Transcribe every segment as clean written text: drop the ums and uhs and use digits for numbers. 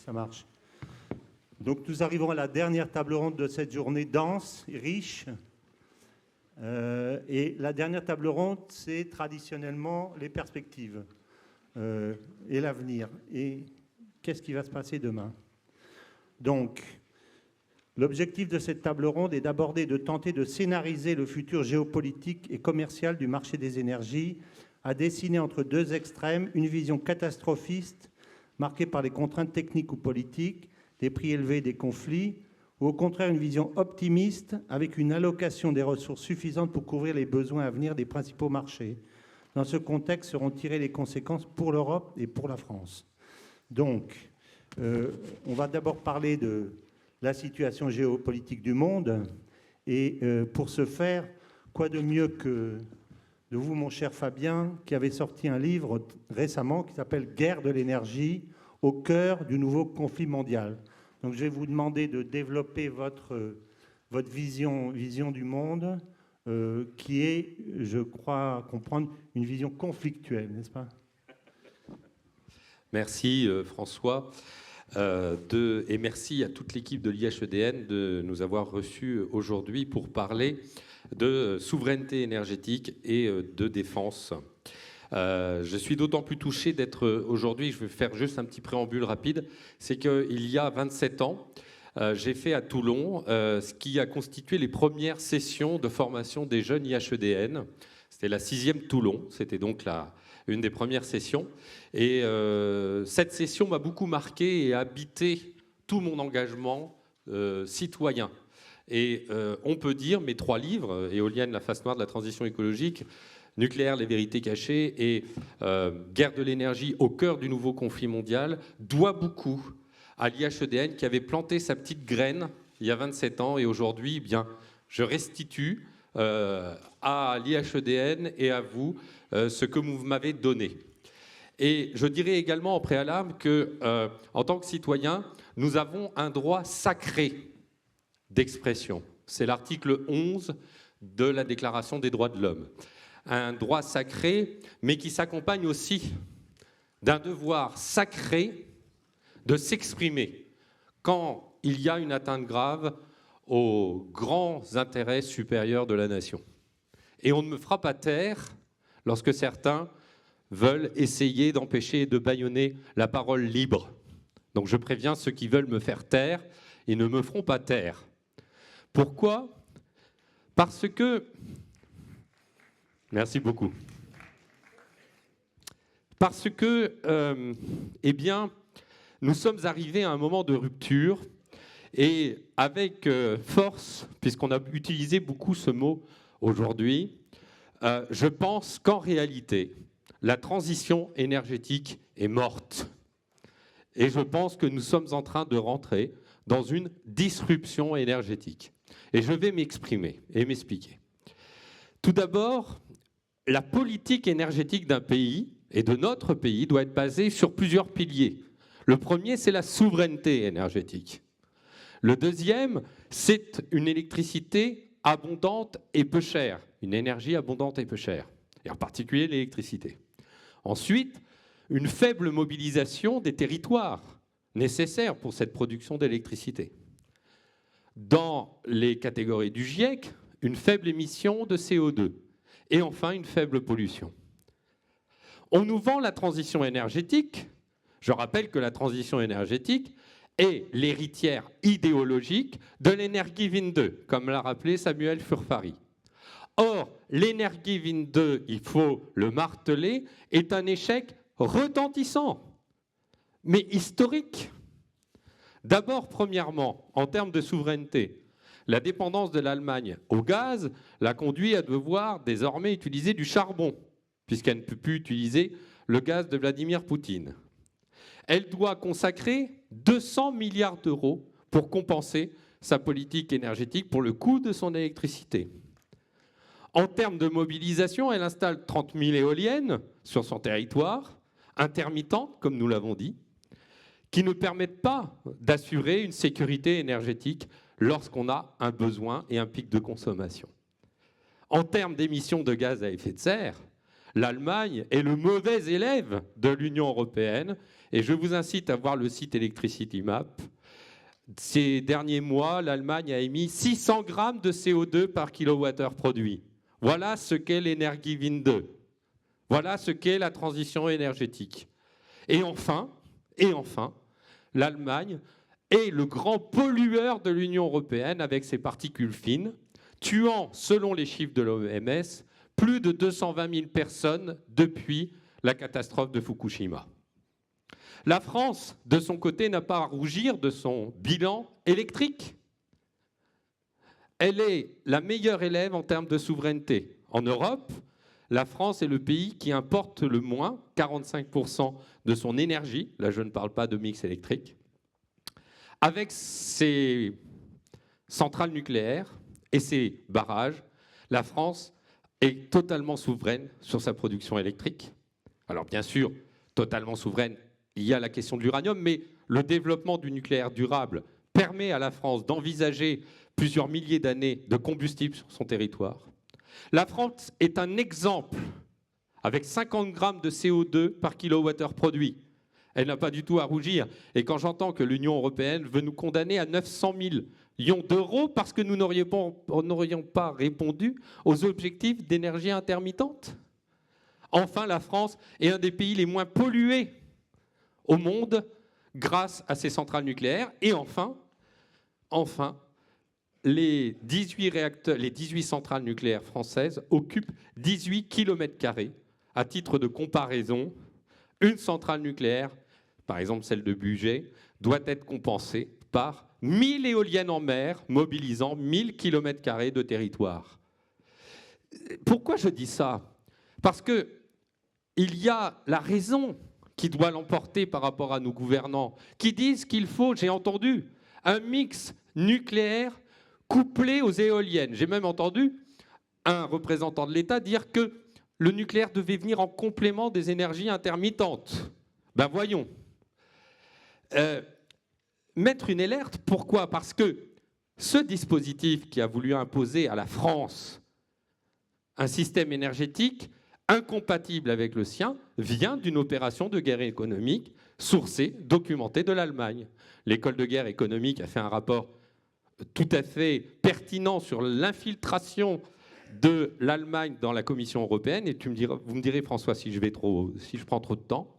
ça marche. Donc nous arrivons à la dernière table ronde de cette journée dense et riche. Et la dernière table ronde, c'est traditionnellement les perspectives et l'avenir. Et qu'est-ce qui va se passer demain? Donc, l'objectif de cette table ronde est d'aborder, de tenter de scénariser le futur géopolitique et commercial du marché des énergies, à dessiner entre deux extrêmes une vision catastrophiste marquée par les contraintes techniques ou politiques, des prix élevés, des conflits, ou au contraire une vision optimiste avec une allocation des ressources suffisantes pour couvrir les besoins à venir des principaux marchés. Dans ce contexte seront tirées les conséquences pour l'Europe et pour la France. Donc, on va d'abord parler de la situation géopolitique du monde. Et pour ce faire, quoi de mieux que de vous, mon cher Fabien, qui avait sorti un livre récemment qui s'appelle « Guerre de l'énergie au cœur du nouveau conflit mondial ». Donc je vais vous demander de développer votre vision du monde, qui est, je crois comprendre, une vision conflictuelle, n'est-ce pas? Merci François, et merci à toute l'équipe de l'IHEDN de nous avoir reçus aujourd'hui pour parler de souveraineté énergétique et de défense. Je suis d'autant plus touché d'être aujourd'hui, je vais faire juste un petit préambule rapide, c'est qu'il y a 27 ans, j'ai fait à Toulon ce qui a constitué les premières sessions de formation des jeunes IHEDN. C'était la 6e Toulon, c'était donc une des premières sessions. Et cette session m'a beaucoup marqué et habité tout mon engagement citoyen. Et on peut dire, mes 3 livres, Éolienne, la face noire de la transition écologique, Nucléaire, les vérités cachées et Guerre de l'énergie au cœur du nouveau conflit mondial, doit beaucoup à l'IHEDN qui avait planté sa petite graine il y a 27 ans. Et aujourd'hui, eh bien, je restitue à l'IHEDN et à vous ce que vous m'avez donné. Et je dirais également en préalable que, en tant que citoyen, nous avons un droit sacré d'expression. C'est l'article 11 de la Déclaration des droits de l'homme. Un droit sacré, mais qui s'accompagne aussi d'un devoir sacré de s'exprimer quand il y a une atteinte grave aux grands intérêts supérieurs de la nation. Et on ne me fera pas taire lorsque certains veulent essayer d'empêcher et de bâillonner la parole libre. Donc je préviens ceux qui veulent me faire taire, ils ne me feront pas taire. Pourquoi? Parce que... Merci beaucoup. Parce que, eh bien, nous sommes arrivés à un moment de rupture et avec force, puisqu'on a utilisé beaucoup ce mot aujourd'hui, je pense qu'en réalité, la transition énergétique est morte. Et je pense que nous sommes en train de rentrer dans une disruption énergétique. Et je vais m'exprimer et m'expliquer. Tout d'abord, la politique énergétique d'un pays et de notre pays doit être basée sur plusieurs piliers. Le premier, c'est la souveraineté énergétique. Le deuxième, c'est une électricité abondante et peu chère, une énergie abondante et peu chère, et en particulier l'électricité. Ensuite, une faible mobilisation des territoires nécessaires pour cette production d'électricité. Dans les catégories du GIEC, une faible émission de CO2. Et enfin, une faible pollution. On nous vend la transition énergétique. Je rappelle que la transition énergétique est l'héritière idéologique de l'Energiewind 2, comme l'a rappelé Samuel Furfari. Or, l'Energiewind 2, il faut le marteler, est un échec retentissant, mais historique. D'abord, premièrement, en termes de souveraineté, la dépendance de l'Allemagne au gaz l'a conduit à devoir désormais utiliser du charbon, puisqu'elle ne peut plus utiliser le gaz de Vladimir Poutine. Elle doit consacrer 200 milliards d'euros pour compenser sa politique énergétique pour le coût de son électricité. En termes de mobilisation, elle installe 30 000 éoliennes sur son territoire, intermittentes, comme nous l'avons dit, qui ne permettent pas d'assurer une sécurité énergétique lorsqu'on a un besoin et un pic de consommation. En termes d'émissions de gaz à effet de serre, L'Allemagne est le mauvais élève de l'Union européenne. Et je vous incite à voir le site Electricity Map. Ces derniers mois, l'Allemagne a émis 600 grammes de CO2 par kilowattheure produit. Voilà ce qu'est l'Energiewende. Voilà ce qu'est la transition énergétique. Et enfin, l'Allemagne est le grand pollueur de l'Union européenne avec ses particules fines, tuant, selon les chiffres de l'OMS, plus de 220 000 personnes depuis la catastrophe de Fukushima. La France, de son côté, n'a pas à rougir de son bilan électrique. Elle est la meilleure élève en termes de souveraineté. En Europe, la France est le pays qui importe le moins, 45% de son énergie, là je ne parle pas de mix électrique, avec ses centrales nucléaires et ses barrages. La France est totalement souveraine sur sa production électrique. Alors bien sûr, totalement souveraine, il y a la question de l'uranium, mais le développement du nucléaire durable permet à la France d'envisager plusieurs milliers d'années de combustible sur son territoire. La France est un exemple avec 50 grammes de CO2 par kilowattheure produit. Elle n'a pas du tout à rougir. Et quand j'entends que l'Union européenne veut nous condamner à 900 millions d'euros parce que nous n'aurions pas répondu aux objectifs d'énergie intermittente. Enfin, la France est un des pays les moins pollués au monde grâce à ses centrales nucléaires. Et enfin, les 18 centrales nucléaires françaises occupent 18 km². À titre de comparaison, une centrale nucléaire, par exemple celle de Bugey, doit être compensée par 1000 éoliennes en mer mobilisant 1000 km² de territoire. Pourquoi je dis ça? Parce qu'il y a la raison qui doit l'emporter par rapport à nos gouvernants, qui disent qu'il faut, j'ai entendu, un mix nucléaire couplé aux éoliennes. J'ai même entendu un représentant de l'État dire que le nucléaire devait venir en complément des énergies intermittentes. Ben voyons. Mettre une alerte, pourquoi? Parce que ce dispositif qui a voulu imposer à la France un système énergétique incompatible avec le sien vient d'une opération de guerre économique sourcée, documentée de l'Allemagne. L'école de guerre économique a fait un rapport tout à fait pertinent sur l'infiltration de l'Allemagne dans la Commission européenne. Et vous me direz, François, si je prends trop de temps.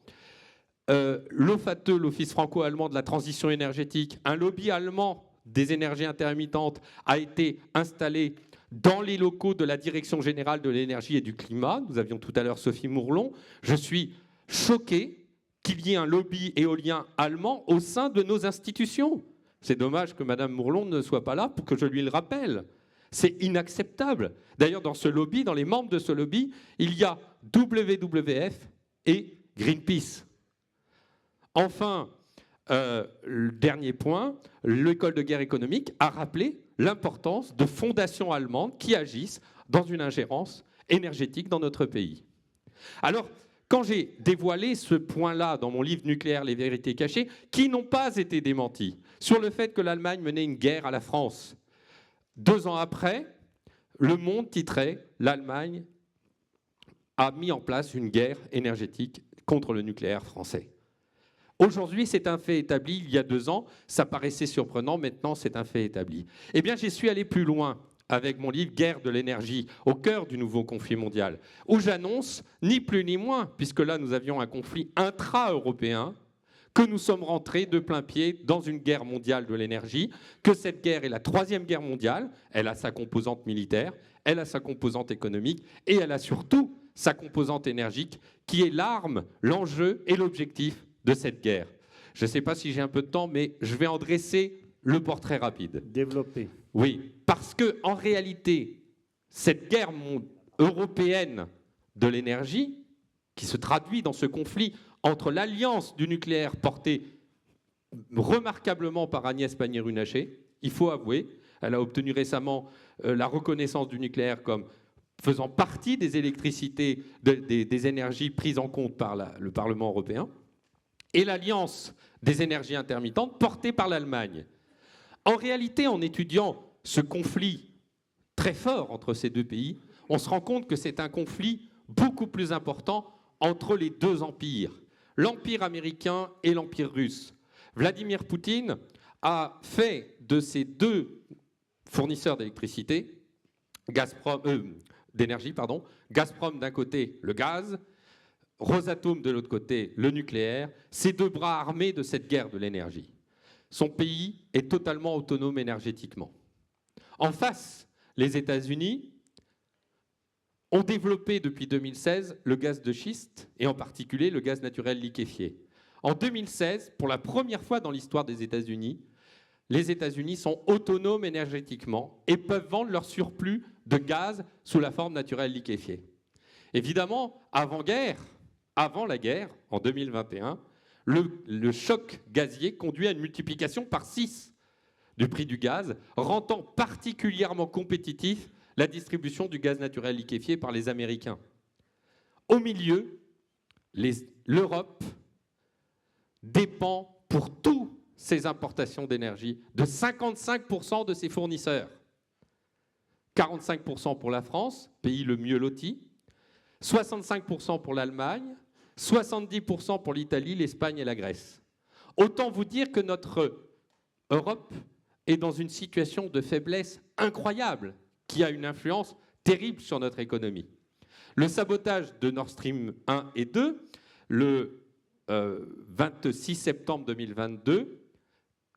L'OFATE, l'Office franco-allemand de la transition énergétique, un lobby allemand des énergies intermittentes, a été installé dans les locaux de la Direction générale de l'énergie et du climat. Nous avions tout à l'heure Sophie Mourlon. Je suis choqué qu'il y ait un lobby éolien allemand au sein de nos institutions. C'est dommage que Mme Mourlon ne soit pas là pour que je lui le rappelle. C'est inacceptable. D'ailleurs, dans ce lobby, dans les membres de ce lobby, il y a WWF et Greenpeace. Enfin, le dernier point, l'école de guerre économique a rappelé l'importance de fondations allemandes qui agissent dans une ingérence énergétique dans notre pays. Alors, quand j'ai dévoilé ce point-là dans mon livre Nucléaire, les vérités cachées, qui n'ont pas été démentis, sur le fait que l'Allemagne menait une guerre à la France, 2 ans après, Le Monde titrait « L'Allemagne a mis en place une guerre énergétique contre le nucléaire français ». Aujourd'hui, c'est un fait établi. Il y a 2 ans, ça paraissait surprenant. Maintenant, c'est un fait établi. Eh bien, j'y suis allé plus loin avec mon livre « Guerre de l'énergie », au cœur du nouveau conflit mondial, où j'annonce, ni plus ni moins, puisque là, nous avions un conflit intra-européen, que nous sommes rentrés de plein pied dans une guerre mondiale de l'énergie, que cette guerre est la 3e guerre mondiale. Elle a sa composante militaire, elle a sa composante économique, et elle a surtout sa composante énergique, qui est l'arme, l'enjeu et l'objectif de cette guerre. Je ne sais pas si j'ai un peu de temps, mais je vais en dresser le portrait rapide. Développer. Oui, parce qu'en réalité, cette guerre européenne de l'énergie, qui se traduit dans ce conflit entre l'alliance du nucléaire portée remarquablement par Agnès Pannier-Runacher, il faut avouer, elle a obtenu récemment la reconnaissance du nucléaire comme faisant partie des électricités, des énergies prises en compte par le Parlement européen, et l'alliance des énergies intermittentes portée par l'Allemagne. En réalité, en étudiant ce conflit très fort entre ces 2 pays, on se rend compte que c'est un conflit beaucoup plus important entre les deux empires, l'empire américain et l'empire russe. Vladimir Poutine a fait de ces deux fournisseurs d'électricité, d'énergie, Gazprom d'un côté le gaz, Rosatom de l'autre côté le nucléaire, ces deux bras armés de cette guerre de l'énergie. Son pays est totalement autonome énergétiquement. En face, les États-Unis ont développé depuis 2016 le gaz de schiste et en particulier le gaz naturel liquéfié. En 2016, pour la première fois dans l'histoire des États-Unis, les États-Unis sont autonomes énergétiquement et peuvent vendre leur surplus de gaz sous la forme naturelle liquéfiée. Évidemment, avant la guerre, en 2021, le choc gazier conduit à une multiplication par 6 du prix du gaz, rendant particulièrement compétitif la distribution du gaz naturel liquéfié par les Américains. Au milieu, l'Europe dépend pour toutes ses importations d'énergie de 55% de ses fournisseurs. 45% pour la France, pays le mieux loti, 65% pour l'Allemagne, 70% pour l'Italie, l'Espagne et la Grèce. Autant vous dire que notre Europe est dans une situation de faiblesse incroyable qui a une influence terrible sur notre économie. Le sabotage de Nord Stream 1 et 2, le 26 septembre 2022,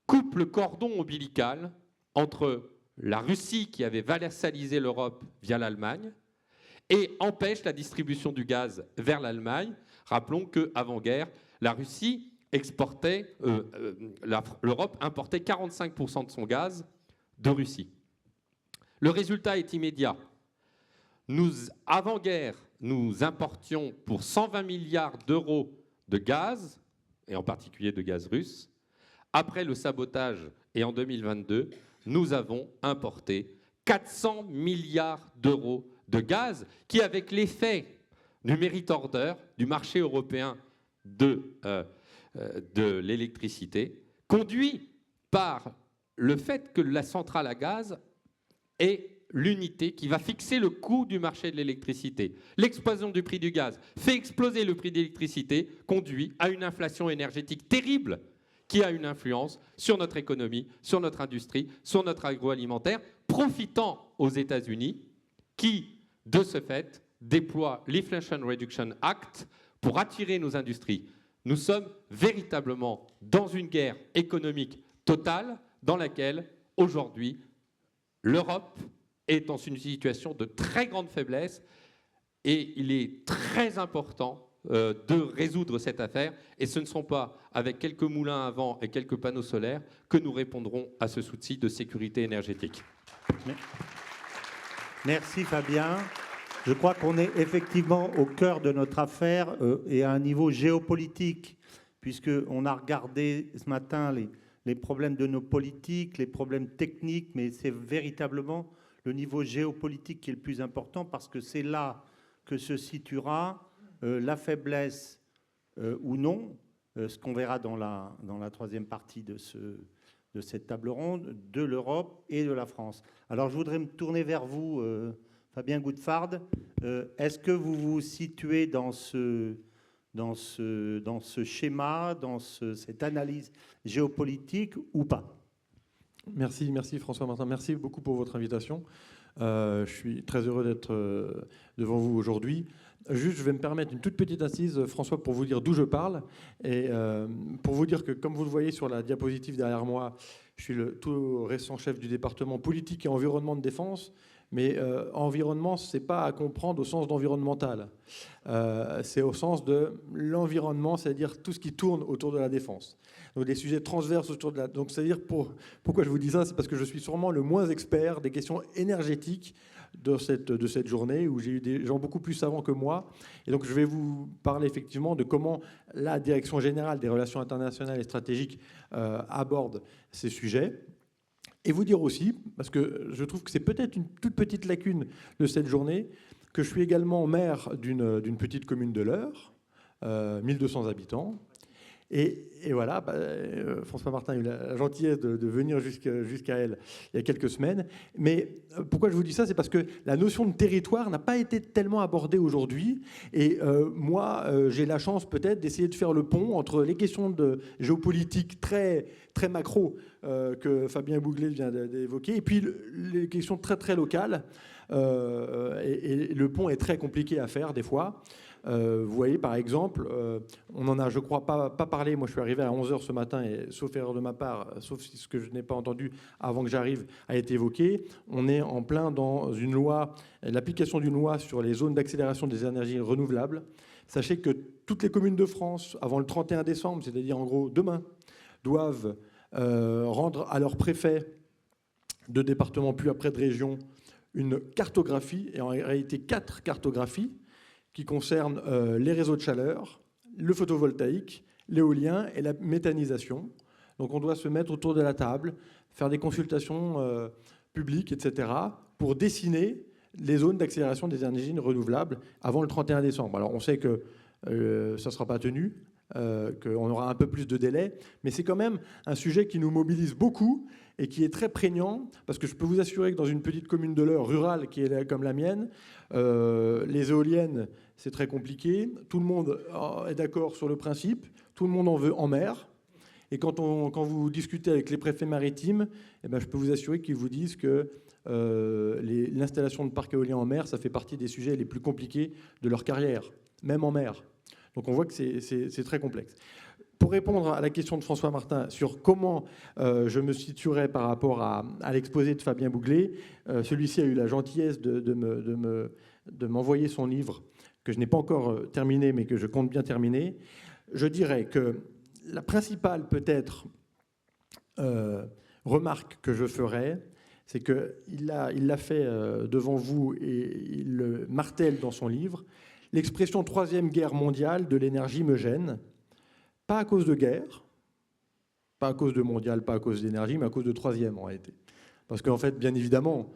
coupe le cordon ombilical entre la Russie qui avait vassalisé l'Europe via l'Allemagne et empêche la distribution du gaz vers l'Allemagne. Rappelons qu'avant-guerre, la Russie exportait, l'Europe importait 45% de son gaz de Russie. Le résultat est immédiat. Avant-guerre, nous importions pour 120 milliards d'euros de gaz, et en particulier de gaz russe. Après le sabotage et en 2022, nous avons importé 400 milliards d'euros de gaz qui, avec l'effet du merit order, du marché européen de l'électricité, conduit par le fait que la centrale à gaz est l'unité qui va fixer le coût du marché de l'électricité. L'explosion du prix du gaz fait exploser le prix de l'électricité, conduit à une inflation énergétique terrible qui a une influence sur notre économie, sur notre industrie, sur notre agroalimentaire, profitant aux États-Unis qui, de ce fait, déploient l'Inflation Reduction Act pour attirer nos industries. Nous sommes véritablement dans une guerre économique totale dans laquelle, aujourd'hui, l'Europe est dans une situation de très grande faiblesse et il est très important de résoudre cette affaire. Et ce ne sont pas avec quelques moulins à vent et quelques panneaux solaires que nous répondrons à ce souci de sécurité énergétique. Merci Fabien. Je crois qu'on est effectivement au cœur de notre affaire et à un niveau géopolitique, puisqu'on a regardé ce matin les problèmes de nos politiques, les problèmes techniques, mais c'est véritablement le niveau géopolitique qui est le plus important, parce que c'est là que se situera la faiblesse ou non, ce qu'on verra dans la troisième partie de cette table ronde, de l'Europe et de la France. Alors je voudrais me tourner vers vous, Fabien Goudfard. Est-ce que vous vous situez dans ce schéma, dans cette analyse géopolitique ou pas? Merci François Martin. Merci beaucoup pour votre invitation. Je suis très heureux d'être devant vous aujourd'hui. Juste, je vais me permettre une toute petite assise, François, pour vous dire d'où je parle. Et pour vous dire que, comme vous le voyez sur la diapositive derrière moi, je suis le tout récent chef du département politique et environnement de défense. Mais environnement, ce n'est pas à comprendre au sens d'environnemental. C'est au sens de l'environnement, c'est-à-dire tout ce qui tourne autour de la défense. Donc des sujets transverses autour de la... Donc c'est-à-dire, pourquoi je vous dis ça, c'est parce que je suis sûrement le moins expert des questions énergétiques de cette journée, où j'ai eu des gens beaucoup plus savants que moi. Et donc je vais vous parler effectivement de comment la Direction générale des relations internationales et stratégiques aborde ces sujets. Et vous dire aussi, parce que je trouve que c'est peut-être une toute petite lacune de cette journée, que je suis également maire d'une petite commune de l'Eure, 1200 habitants, Et voilà, François Martin a eu la gentillesse de venir jusqu'à elle il y a quelques semaines. Mais pourquoi je vous dis ça? C'est parce que la notion de territoire n'a pas été tellement abordée aujourd'hui. Et moi, j'ai la chance peut-être d'essayer de faire le pont entre les questions de géopolitique très, très macro que Fabien Bouglet vient d'évoquer, et puis les questions très, très locales. Et le pont est très compliqué à faire des fois. Vous voyez, par exemple, on en a, je crois, pas parlé. Moi, je suis arrivé à 11h ce matin, et sauf erreur de ma part, sauf si ce que je n'ai pas entendu avant que j'arrive a été évoqué. On est en plein dans une loi, l'application d'une loi sur les zones d'accélération des énergies renouvelables. Sachez que toutes les communes de France, avant le 31 décembre, c'est-à-dire en gros demain, doivent rendre à leur préfet de département, puis après de région, une cartographie, et en réalité 4 cartographies, qui concernent les réseaux de chaleur, le photovoltaïque, l'éolien et la méthanisation. Donc on doit se mettre autour de la table, faire des consultations publiques, etc., pour dessiner les zones d'accélération des énergies renouvelables avant le 31 décembre. Alors on sait que ça ne sera pas tenu, qu'on aura un peu plus de délai, mais c'est quand même un sujet qui nous mobilise beaucoup et qui est très prégnant, parce que je peux vous assurer que dans une petite commune de l'Eure rurale qui est comme la mienne, les éoliennes, c'est très compliqué. Tout le monde est d'accord sur le principe, tout le monde en veut en mer. Et quand vous discutez avec les préfets maritimes, eh ben, je peux vous assurer qu'ils vous disent que l'installation de parcs éoliens en mer, ça fait partie des sujets les plus compliqués de leur carrière, même en mer. Donc on voit que c'est très complexe. Pour répondre à la question de François Martin sur comment je me situerais par rapport à l'exposé de Fabien Bouglet, celui-ci a eu la gentillesse de m'envoyer son livre, que je n'ai pas encore terminé, mais que je compte bien terminer. Je dirais que la principale, peut-être, remarque que je ferais, c'est qu'il l'a fait devant vous et il le martèle dans son livre. L'expression « troisième guerre mondiale de l'énergie me gêne ». Pas à cause de guerre, pas à cause de mondial, pas à cause d'énergie, mais à cause de troisième en réalité. Parce qu'en fait, bien évidemment,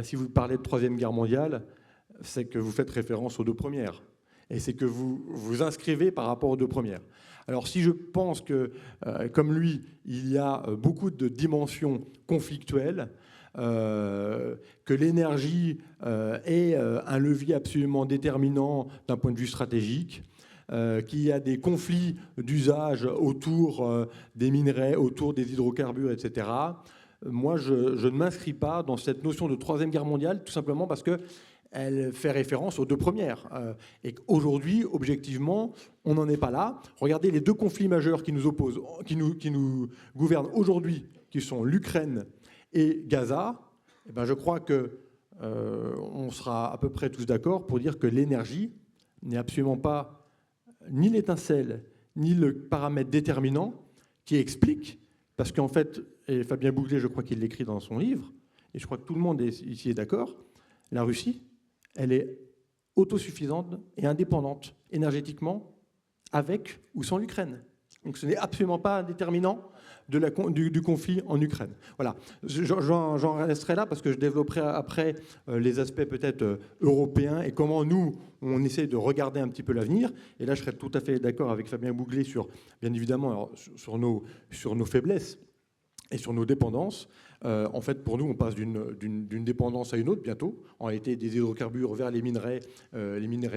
si vous parlez de troisième guerre mondiale, c'est que vous faites référence aux deux premières. Et c'est que vous vous inscrivez par rapport aux deux premières. Alors si je pense que, comme lui, il y a beaucoup de dimensions conflictuelles, que l'énergie est un levier absolument déterminant d'un point de vue stratégique, qu'il y a des conflits d'usage autour des minerais, autour des hydrocarbures, etc. Moi, je ne m'inscris pas dans cette notion de troisième guerre mondiale, tout simplement parce qu'elle fait référence aux deux premières. Et qu'aujourd'hui, objectivement, on n'en est pas là. Regardez les deux conflits majeurs qui nous opposent, qui nous gouvernent aujourd'hui, qui sont l'Ukraine et Gaza. Eh ben, je crois qu'on sera à peu près tous d'accord pour dire que l'énergie n'est absolument pas ni l'étincelle, ni le paramètre déterminant qui explique, parce qu'en fait, et Fabien Bouglet, je crois qu'il l'écrit dans son livre, et je crois que tout le monde ici est d'accord, la Russie, elle est autosuffisante et indépendante énergétiquement avec ou sans l'Ukraine. Donc ce n'est absolument pas un déterminant du conflit en Ukraine. Voilà, j'en resterai là parce que je développerai après les aspects peut-être européens et comment nous, on essaie de regarder un petit peu l'avenir. Et là, je serais tout à fait d'accord avec Fabien Bouglet sur, bien évidemment, alors, sur nos faiblesses et sur nos dépendances. En fait, pour nous, on passe d'une dépendance à une autre bientôt. En réalité, des hydrocarbures vers les minerais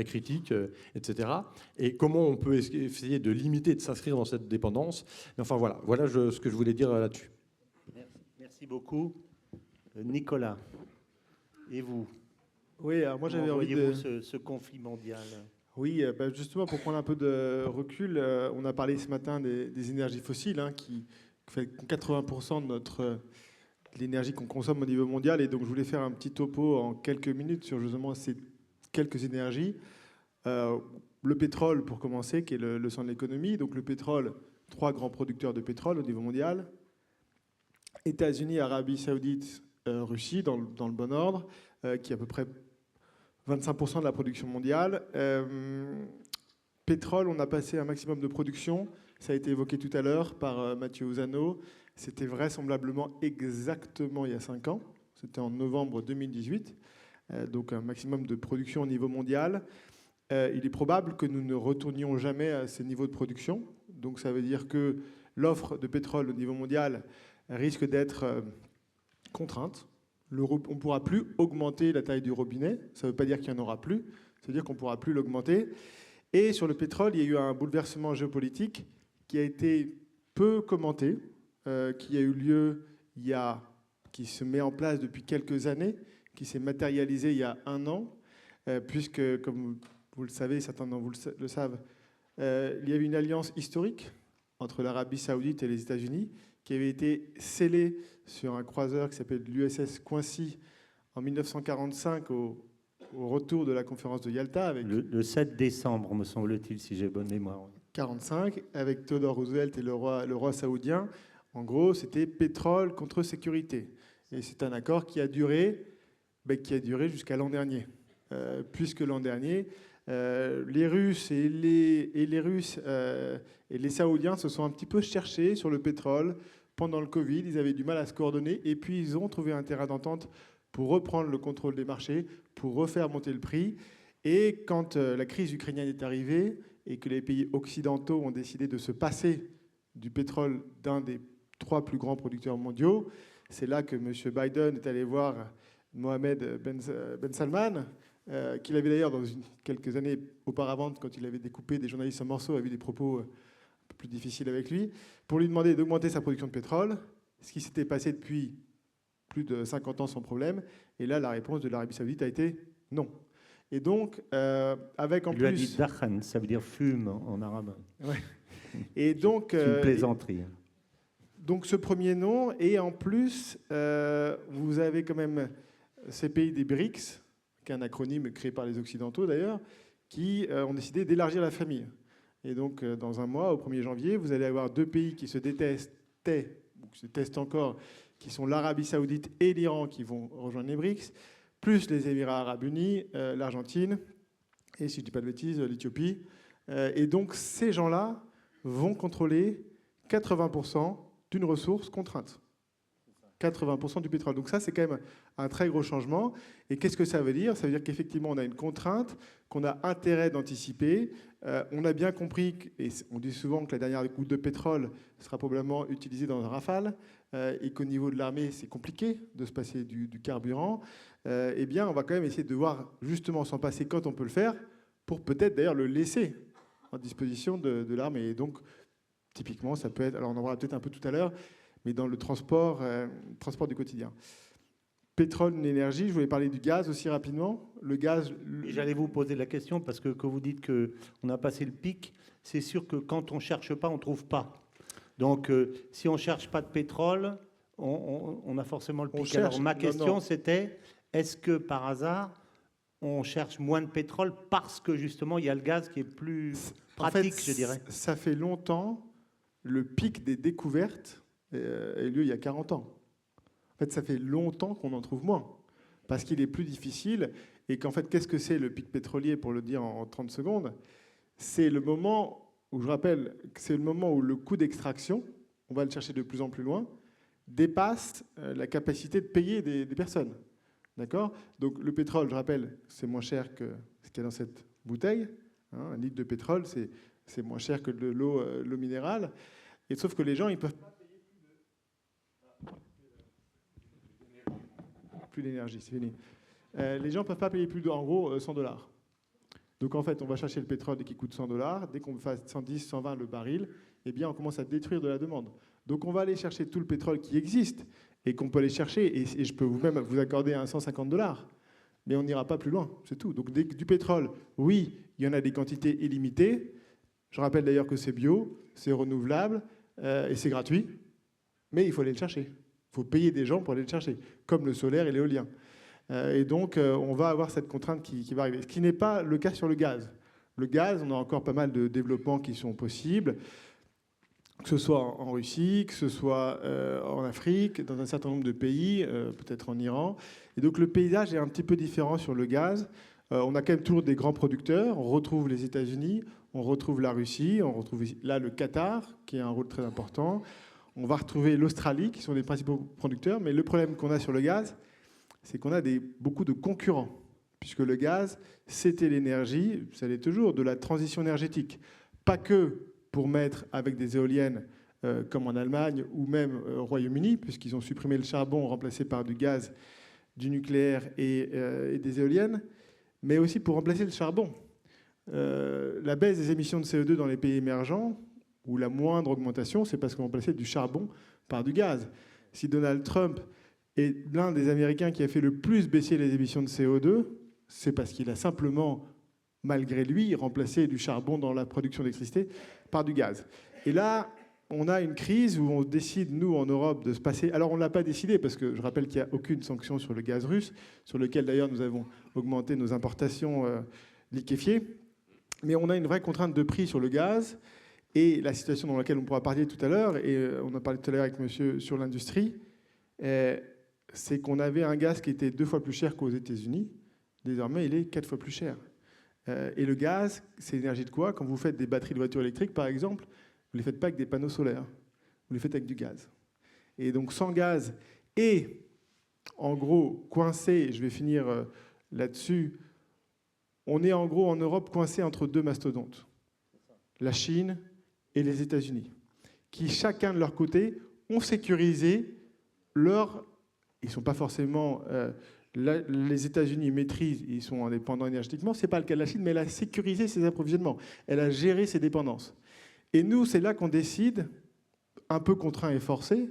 critiques, etc. Et comment on peut essayer de limiter, de s'inscrire dans cette dépendance. Mais enfin, voilà ce que je voulais dire là-dessus. Merci beaucoup. Nicolas, et vous? Oui, alors moi j'avais envie de... ce conflit mondial? Oui, justement, pour prendre un peu de recul, on a parlé ce matin des énergies fossiles, hein, qui fait 80% de l'énergie qu'on consomme au niveau mondial. Et donc, je voulais faire un petit topo en quelques minutes sur justement ces quelques énergies. Le pétrole, pour commencer, qui est le centre de l'économie. Donc, le pétrole, 3 grands producteurs de pétrole au niveau mondial. États-Unis, Arabie Saoudite, Russie, dans le bon ordre, qui est à peu près 25% de la production mondiale. Pétrole, on a passé un maximum de production. Ça a été évoqué tout à l'heure par Mathieu Ouzano. C'était vraisemblablement exactement il y a 5 ans. C'était en novembre 2018. Donc un maximum de production au niveau mondial. Il est probable que nous ne retournions jamais à ces niveaux de production. Donc ça veut dire que l'offre de pétrole au niveau mondial risque d'être contrainte. On ne pourra plus augmenter la taille du robinet. Ça ne veut pas dire qu'il n'y en aura plus. Ça veut dire qu'on ne pourra plus l'augmenter. Et sur le pétrole, il y a eu un bouleversement géopolitique qui a été peu commenté, qui a eu lieu qui se met en place depuis quelques années, qui s'est matérialisé il y a 1 an, puisque, comme vous le savez, certains d'entre vous le savent, il y avait une alliance historique entre l'Arabie Saoudite et les États-Unis qui avait été scellée sur un croiseur qui s'appelle l'USS Quincy en 1945 au retour de la conférence de Yalta. Avec le 7 décembre, me semble-t-il, si j'ai bonne mémoire. 1945, avec Theodore Roosevelt et le roi saoudien. En gros, c'était pétrole contre sécurité. Et c'est un accord qui a duré jusqu'à l'an dernier. Puisque l'an dernier, les Russes et les Saoudiens se sont un petit peu cherchés sur le pétrole pendant le Covid. Ils avaient du mal à se coordonner et puis ils ont trouvé un terrain d'entente pour reprendre le contrôle des marchés, pour refaire monter le prix. Et quand la crise ukrainienne est arrivée et que les pays occidentaux ont décidé de se passer du pétrole d'un des 3 plus grands producteurs mondiaux, c'est là que M. Biden est allé voir Mohamed Ben Salman, qu'il avait d'ailleurs, quelques années auparavant, quand il avait découpé des journalistes en morceaux, avait eu des propos un peu plus difficiles avec lui, pour lui demander d'augmenter sa production de pétrole, ce qui s'était passé depuis plus de 50 ans sans problème. Et là, la réponse de l'Arabie Saoudite a été non. Et donc, avec en plus... Il lui a dit dakhan, ça veut dire fume en arabe. Ouais. Et donc... C'est une plaisanterie. Donc ce premier non, et en plus, vous avez quand même ces pays des BRICS, qui est un acronyme créé par les Occidentaux d'ailleurs, qui ont décidé d'élargir la famille. Et donc dans un mois, au 1er janvier, vous allez avoir 2 pays qui se détestaient, ou qui se testent encore, qui sont l'Arabie Saoudite et l'Iran qui vont rejoindre les BRICS, plus les Émirats Arabes Unis, l'Argentine, et si je ne dis pas de bêtises, l'Éthiopie. Et donc ces gens-là vont contrôler 80% d'une ressource contrainte. 80% du pétrole. Donc ça, c'est quand même un très gros changement. Et qu'est-ce que ça veut dire? Ça veut dire qu'effectivement, on a une contrainte qu'on a intérêt d'anticiper. On a bien compris, et on dit souvent que la dernière goutte de pétrole sera probablement utilisée dans un Rafale, et qu'au niveau de l'armée, c'est compliqué de se passer du carburant. Eh bien, on va quand même essayer de voir justement s'en passer quand on peut le faire, pour peut-être d'ailleurs le laisser en disposition de l'armée. Et donc, typiquement, ça peut être, alors on en verra peut-être un peu tout à l'heure, mais dans le transport du quotidien. Pétrole, l'énergie, je voulais parler du gaz aussi rapidement. Le gaz... J'allais vous poser la question, parce que quand vous dites qu'on a passé le pic, c'est sûr que quand on ne cherche pas, on ne trouve pas. Donc, si on ne cherche pas de pétrole, on a forcément le pic. Alors, ma question, c'était, est-ce que par hasard, on cherche moins de pétrole parce que justement, il y a le gaz qui est plus pratique, je dirais? Ça fait longtemps, le pic des découvertes a eu lieu il y a 40 ans. En fait, ça fait longtemps qu'on en trouve moins, parce qu'il est plus difficile, et qu'en fait, qu'est-ce que c'est le pic pétrolier, pour le dire en 30 secondes? C'est le moment où, je rappelle, c'est le moment où le coût d'extraction, on va le chercher de plus en plus loin, dépasse la capacité de payer des personnes. D'accord? Donc le pétrole, je rappelle, c'est moins cher que ce qu'il y a dans cette bouteille. Hein, 1 litre de pétrole, c'est moins cher que de l'eau minérale. Et sauf que les gens, ils peuvent pas payer plus d'énergie, c'est fini. Les gens ne peuvent pas payer plus en gros, $100. Donc en fait, on va chercher le pétrole qui coûte $100. Dès qu'on fasse 110, 120 le baril, eh bien, on commence à détruire de la demande. Donc on va aller chercher tout le pétrole qui existe et qu'on peut aller chercher. Et je peux même vous accorder un $150. Mais on n'ira pas plus loin, c'est tout. Donc du pétrole, oui, il y en a des quantités illimitées. Je rappelle d'ailleurs que c'est bio, c'est renouvelable et c'est gratuit. Mais il faut aller le chercher. Il faut payer des gens pour aller le chercher, comme le solaire et l'éolien. Et donc, on va avoir cette contrainte qui va arriver. Ce qui n'est pas le cas sur le gaz. Le gaz, on a encore pas mal de développements qui sont possibles, que ce soit en Russie, que ce soit en Afrique, dans un certain nombre de pays, peut-être en Iran. Et donc, le paysage est un petit peu différent sur le gaz. On a quand même toujours des grands producteurs. On retrouve les États-Unis, on retrouve la Russie, on retrouve là le Qatar, qui a un rôle très important. On va retrouver l'Australie, qui sont les principaux producteurs. Mais le problème qu'on a sur le gaz, c'est qu'on a beaucoup de concurrents, puisque le gaz, c'était l'énergie, ça l'est toujours, de la transition énergétique. Pas que pour mettre avec des éoliennes comme en Allemagne ou même au Royaume-Uni, puisqu'ils ont supprimé le charbon remplacé par du gaz, du nucléaire et des éoliennes, mais aussi pour remplacer le charbon. La baisse des émissions de CO2 dans les pays émergents, ou la moindre augmentation, c'est parce qu'on remplaçait du charbon par du gaz. Si Donald Trump est l'un des Américains qui a fait le plus baisser les émissions de CO2, c'est parce qu'il a simplement, malgré lui, remplacé du charbon dans la production d'électricité par du gaz. Et là, on a une crise où on décide, nous, en Europe, de se passer... Alors, on ne l'a pas décidé, parce que je rappelle qu'il n'y a aucune sanction sur le gaz russe, sur lequel, d'ailleurs, nous avons augmenté nos importations liquéfiées. Mais on a une vraie contrainte de prix sur le gaz. Et la situation dans laquelle on pourra parler tout à l'heure, et on a parlé tout à l'heure avec monsieur sur l'industrie, c'est qu'on avait un gaz qui était 2 fois plus cher qu'aux États-Unis. Désormais, il est 4 fois plus cher. Et le gaz, c'est l'énergie de quoi? Quand vous faites des batteries de voitures électriques, par exemple, vous ne les faites pas avec des panneaux solaires. Vous les faites avec du gaz. Et donc, sans gaz, et en gros, coincé, je vais finir là-dessus, on est en gros en Europe coincé entre 2 mastodontes. La Chine et les États-Unis, qui chacun de leur côté ont sécurisé leur... Ils ne sont pas forcément... les États-Unis maîtrisent, ils sont indépendants énergétiquement. Ce n'est pas le cas de la Chine, mais elle a sécurisé ses approvisionnements. Elle a géré ses dépendances. Et nous, c'est là qu'on décide, un peu contraint et forcé,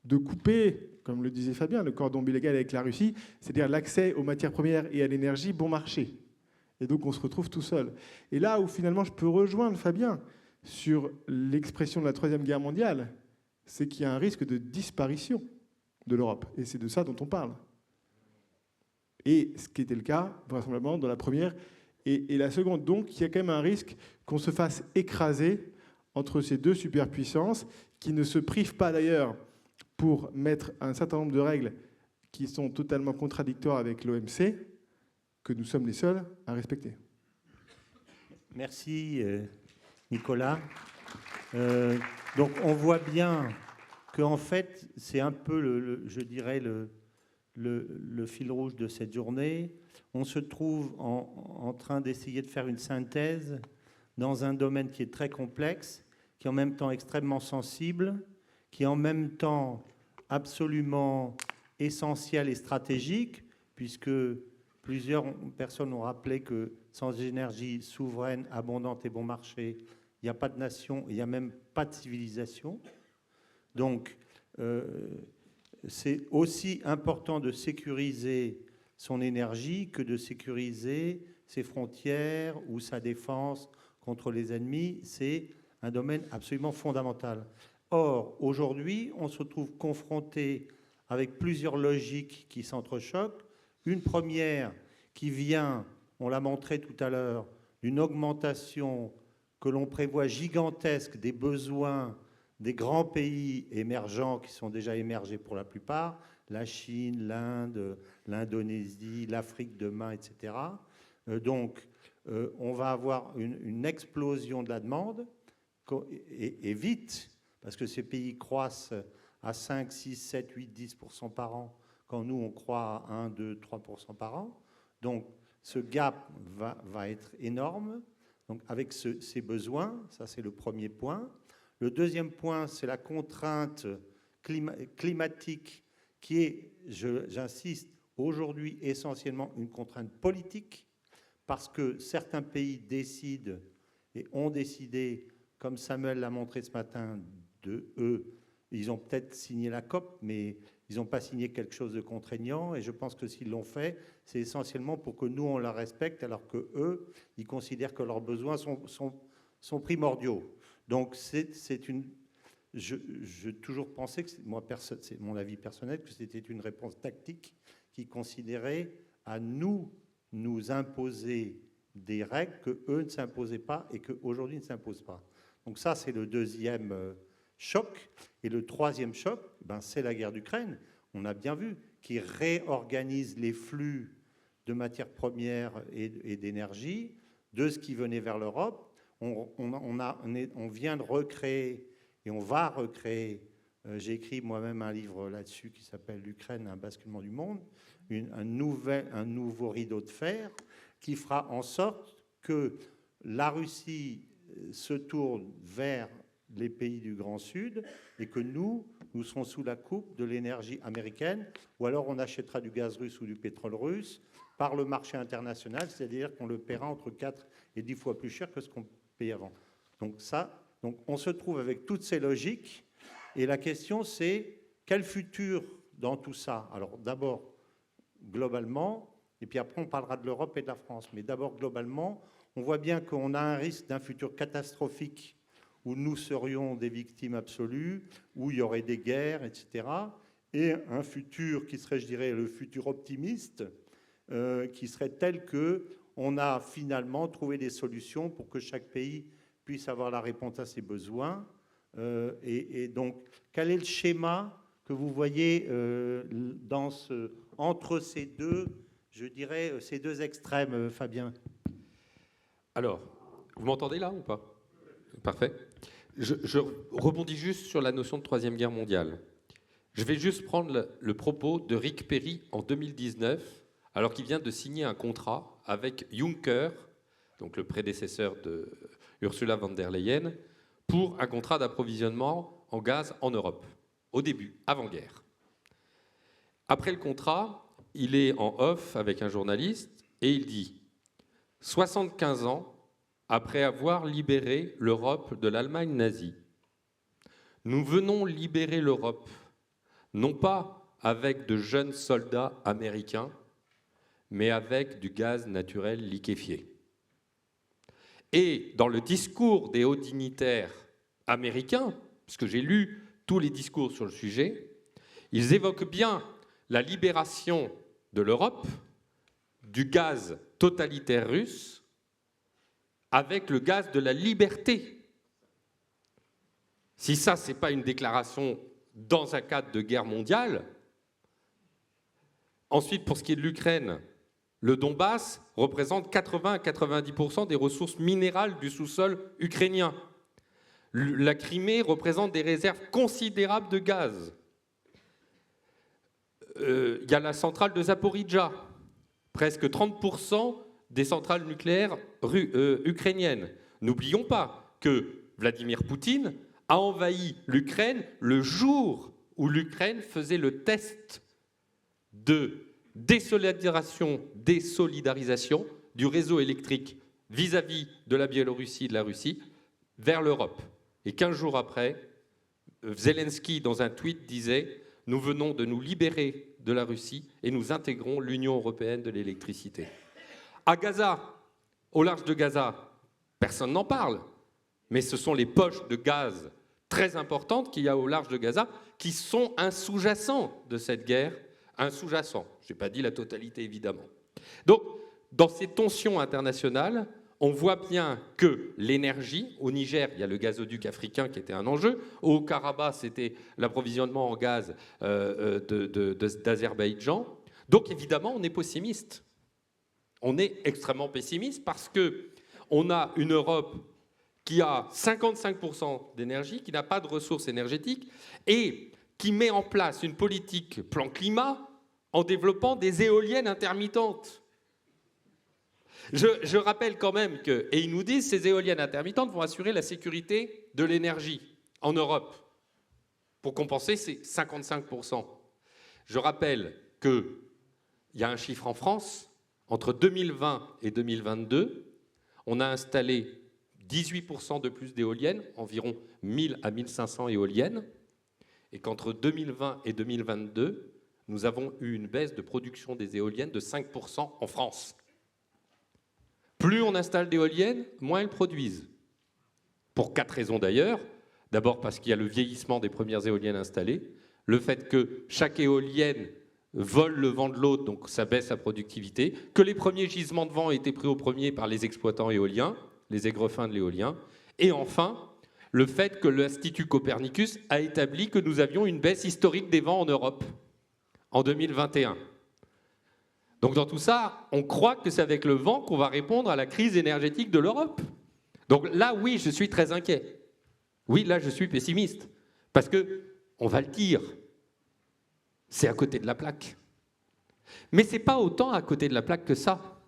de couper, comme le disait Fabien, le cordon ombilical avec la Russie, c'est-à-dire l'accès aux matières premières et à l'énergie bon marché. Et donc, on se retrouve tout seul. Et là où, finalement, je peux rejoindre Fabien sur l'expression de la Troisième Guerre mondiale, c'est qu'il y a un risque de disparition de l'Europe. Et c'est de ça dont on parle. Et ce qui était le cas, vraisemblablement, dans la première et la seconde. Donc, il y a quand même un risque qu'on se fasse écraser entre ces 2 superpuissances, qui ne se privent pas, d'ailleurs, pour mettre un certain nombre de règles qui sont totalement contradictoires avec l'OMC, que nous sommes les seuls à respecter. Merci Nicolas. Donc on voit bien qu'en fait c'est un peu, je dirais, le fil rouge de cette journée. On se trouve en train d'essayer de faire une synthèse dans un domaine qui est très complexe, qui est en même temps extrêmement sensible, qui est en même temps absolument essentiel et stratégique, puisque plusieurs personnes ont rappelé que sans énergie souveraine, abondante et bon marché, il n'y a pas de nation, il n'y a même pas de civilisation. Donc, c'est aussi important de sécuriser son énergie que de sécuriser ses frontières ou sa défense contre les ennemis. C'est un domaine absolument fondamental. Or, aujourd'hui, on se trouve confronté avec plusieurs logiques qui s'entrechoquent. Une première qui vient, on l'a montré tout à l'heure, d'une augmentation que l'on prévoit gigantesque des besoins des grands pays émergents qui sont déjà émergés pour la plupart, la Chine, l'Inde, l'Indonésie, l'Afrique demain, etc. Donc, on va avoir une explosion de la demande, et vite, parce que ces pays croissent à 5, 6, 7, 8, 10% par an, quand nous, on croît à 1, 2, 3% par an. Donc, ce gap va être énorme. Donc, avec ces besoins, ça, c'est le premier point. Le deuxième point, c'est la contrainte climatique qui est, j'insiste, aujourd'hui essentiellement une contrainte politique, parce que certains pays décident et ont décidé, comme Samuel l'a montré ce matin, ils ont peut-être signé la COP, mais ils n'ont pas signé quelque chose de contraignant. Et je pense que s'ils l'ont fait, c'est essentiellement pour que nous, on la respecte, alors qu'eux, ils considèrent que leurs besoins sont primordiaux. Donc, je toujours pensé, c'est mon avis personnel, que c'était une réponse tactique qui considérait à nous imposer des règles qu'eux ne s'imposaient pas et qu'aujourd'hui ne s'imposent pas. Donc ça, c'est le deuxième choc. Et le troisième choc, c'est la guerre d'Ukraine, on a bien vu, qui réorganise les flux de matières premières et d'énergie, de ce qui venait vers l'Europe. On vient de recréer, et on va recréer, j'ai écrit moi-même un livre là-dessus qui s'appelle « L'Ukraine, un basculement du monde », un nouveau rideau de fer qui fera en sorte que la Russie se tourne vers les pays du Grand Sud et que nous serons sous la coupe de l'énergie américaine, ou alors on achètera du gaz russe ou du pétrole russe par le marché international, c'est-à-dire qu'on le paiera entre 4 et 10 fois plus cher que ce qu'on payait avant. Donc on se trouve avec toutes ces logiques, et la question c'est quel futur dans tout ça? Alors d'abord, globalement, et puis après on parlera de l'Europe et de la France, mais d'abord globalement, on voit bien qu'on a un risque d'un futur catastrophique où nous serions des victimes absolues, où il y aurait des guerres, etc. Et un futur qui serait, je dirais, le futur optimiste, qui serait tel qu'on a finalement trouvé des solutions pour que chaque pays puisse avoir la réponse à ses besoins. Et donc, quel est le schéma que vous voyez entre ces deux, je dirais, ces deux extrêmes, Fabien? Alors, vous m'entendez là ou pas? Parfait. Je rebondis juste sur la notion de Troisième Guerre mondiale. Je vais juste prendre le propos de Rick Perry en 2019, alors qu'il vient de signer un contrat avec Juncker, donc le prédécesseur de Ursula von der Leyen, pour un contrat d'approvisionnement en gaz en Europe, au début, avant-guerre. Après le contrat, il est en off avec un journaliste et il dit « 75 ans après avoir libéré l'Europe de l'Allemagne nazie, nous venons libérer l'Europe, non pas avec de jeunes soldats américains, mais avec du gaz naturel liquéfié. » Et dans le discours des hauts dignitaires américains, parce que j'ai lu tous les discours sur le sujet, ils évoquent bien la libération de l'Europe du gaz totalitaire russe avec le gaz de la liberté. Si ça, ce n'est pas une déclaration dans un cadre de guerre mondiale. Ensuite, pour ce qui est de l'Ukraine, le Donbass représente 80 à 90% des ressources minérales du sous-sol ukrainien. La Crimée représente des réserves considérables de gaz. Il y a la centrale de Zaporijjia, presque 30% des centrales nucléaires ukrainiennes. N'oublions pas que Vladimir Poutine a envahi l'Ukraine le jour où l'Ukraine faisait le test de désolidarisation du réseau électrique vis-à-vis de la Biélorussie et de la Russie vers l'Europe. Et 15 jours après, Zelensky, dans un tweet, disait « Nous venons de nous libérer de la Russie et nous intégrons l'Union européenne de l'électricité ». À Gaza, au large de Gaza, personne n'en parle, mais ce sont les poches de gaz très importantes qu'il y a au large de Gaza qui sont un sous-jacent de cette guerre, un sous-jacent. Je n'ai pas dit la totalité, évidemment. Donc, dans ces tensions internationales, on voit bien que l'énergie, au Niger, il y a le gazoduc africain qui était un enjeu, au Karabakh, c'était l'approvisionnement en gaz d'Azerbaïdjan. Donc, évidemment, on est pessimiste. On est extrêmement pessimiste parce qu'on a une Europe qui a 55% d'énergie, qui n'a pas de ressources énergétiques et qui met en place une politique plan climat en développant des éoliennes intermittentes. Je rappelle quand même que, et ils nous disent, ces éoliennes intermittentes vont assurer la sécurité de l'énergie en Europe pour compenser ces 55%. Je rappelle qu'il y a un chiffre en France. Entre 2020 et 2022, on a installé 18% de plus d'éoliennes, environ 1000 à 1500 éoliennes, et qu'entre 2020 et 2022, nous avons eu une baisse de production des éoliennes de 5% en France. Plus on installe d'éoliennes, moins elles produisent. Pour 4 raisons d'ailleurs. D'abord parce qu'il y a le vieillissement des premières éoliennes installées, le fait que chaque éolienne vole le vent de l'autre, donc ça baisse la productivité, que les premiers gisements de vent ont été pris au premier par les exploitants éoliens, les aigrefins de l'éolien, et enfin, le fait que l'Institut Copernicus a établi que nous avions une baisse historique des vents en Europe en 2021. Donc dans tout ça, on croit que c'est avec le vent qu'on va répondre à la crise énergétique de l'Europe. Donc là, oui, je suis très inquiet. Oui, là, je suis pessimiste, parce qu'on va le dire, c'est à côté de la plaque. Mais ce n'est pas autant à côté de la plaque que ça.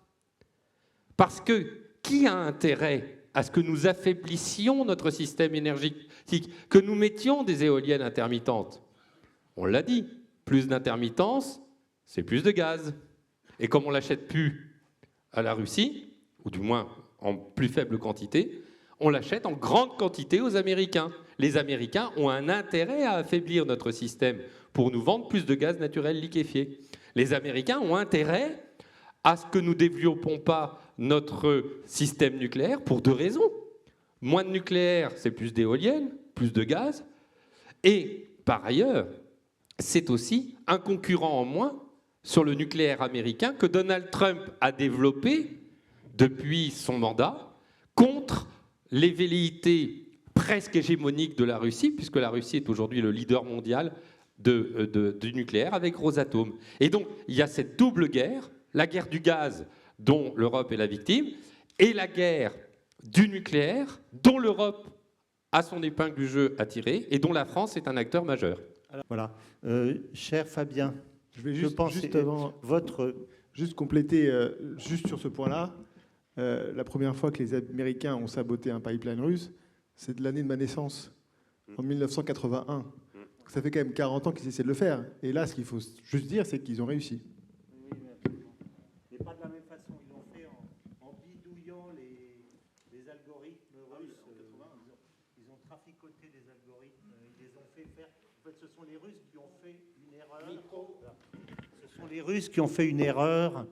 Parce que qui a intérêt à ce que nous affaiblissions notre système énergétique, que nous mettions des éoliennes intermittentes. On l'a dit, plus d'intermittence, c'est plus de gaz. Et comme on ne l'achète plus à la Russie, ou du moins en plus faible quantité, on l'achète en grande quantité aux Américains. Les Américains ont un intérêt à affaiblir notre système pour nous vendre plus de gaz naturel liquéfié. Les Américains ont intérêt à ce que nous ne développons pas notre système nucléaire pour 2 raisons. Moins de nucléaire, c'est plus d'éoliennes, plus de gaz. Et par ailleurs, c'est aussi un concurrent en moins sur le nucléaire américain que Donald Trump a développé depuis son mandat contre les velléités presque hégémoniques de la Russie, puisque la Russie est aujourd'hui le leader mondial du nucléaire avec Rosatom. Et donc, il y a cette double guerre, la guerre du gaz dont l'Europe est la victime, et la guerre du nucléaire dont l'Europe a son épingle du jeu à tirer et dont la France est un acteur majeur. Alors, voilà. Cher Fabien, Je vais juste compléter juste sur ce point-là. La première fois que les Américains ont saboté un pipeline russe, c'est de l'année de ma naissance, en 1981. Donc ça fait quand même 40 ans qu'ils essaient de le faire. Et là, ce qu'il faut juste dire, c'est qu'ils ont réussi. Et pas de la même façon, ils l'ont fait en bidouillant les algorithmes russes. Ils ont traficoté les algorithmes, ils les ont fait faire. En fait, ce sont les Russes qui ont fait une erreur. Ce sont les Russes qui ont fait une erreur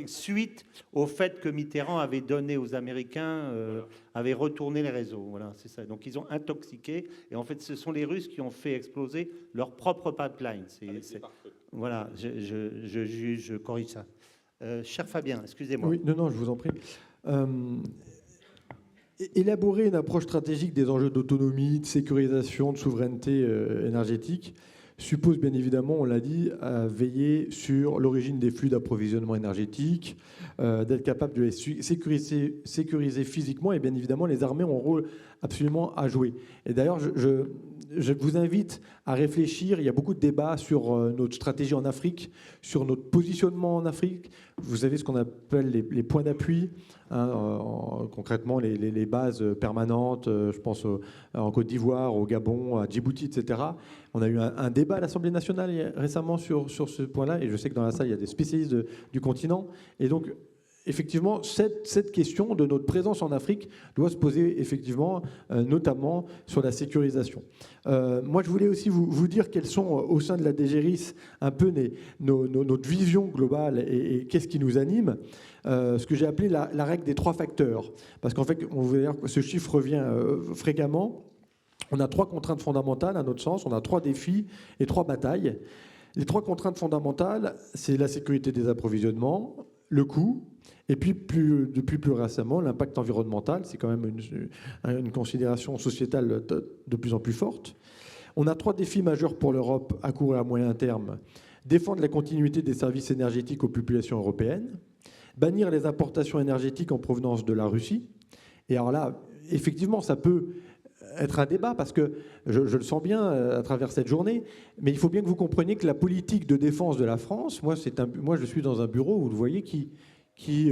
suite au fait que Mitterrand avait donné aux Américains, avait retourné les réseaux. Voilà, c'est ça. Donc ils ont intoxiqué. Et en fait, ce sont les Russes qui ont fait exploser leur propre pipeline. Voilà, je juge, je corrige ça. Cher Fabien, excusez-moi. Oui, non, je vous en prie. Élaborer une approche stratégique des enjeux d'autonomie, de sécurisation, de souveraineté énergétique suppose bien évidemment, on l'a dit, à veiller sur l'origine des flux d'approvisionnement énergétique, d'être capable de les sécuriser physiquement, et bien évidemment les armées ont un rôle absolument à jouer. Et d'ailleurs, je vous invite à réfléchir, il y a beaucoup de débats sur notre stratégie en Afrique, sur notre positionnement en Afrique. Vous avez ce qu'on appelle les points d'appui, concrètement les bases permanentes, je pense en Côte d'Ivoire, au Gabon, à Djibouti, etc. On a eu un débat à l'Assemblée nationale récemment sur ce point-là, et je sais que dans la salle, il y a des spécialistes du continent. Et donc, effectivement, cette question de notre présence en Afrique doit se poser effectivement, notamment sur la sécurisation. Moi, je voulais aussi vous dire quelles sont au sein de la DGRIS un peu notre vision globale et qu'est-ce qui nous anime. Ce que j'ai appelé la règle des 3 facteurs. Parce qu'en fait, on veut dire que ce chiffre revient fréquemment. On a 3 contraintes fondamentales, à notre sens. On a 3 défis et 3 batailles. Les 3 contraintes fondamentales, c'est la sécurité des approvisionnements, le coût, et puis depuis plus récemment, l'impact environnemental. C'est quand même une considération sociétale de plus en plus forte. On a 3 défis majeurs pour l'Europe à court et à moyen terme. Défendre la continuité des services énergétiques aux populations européennes, bannir les importations énergétiques en provenance de la Russie. Et alors là, effectivement, ça peut être un débat, parce que je le sens bien à travers cette journée, mais il faut bien que vous compreniez que la politique de défense de la France, moi je suis dans un bureau, vous le voyez, qui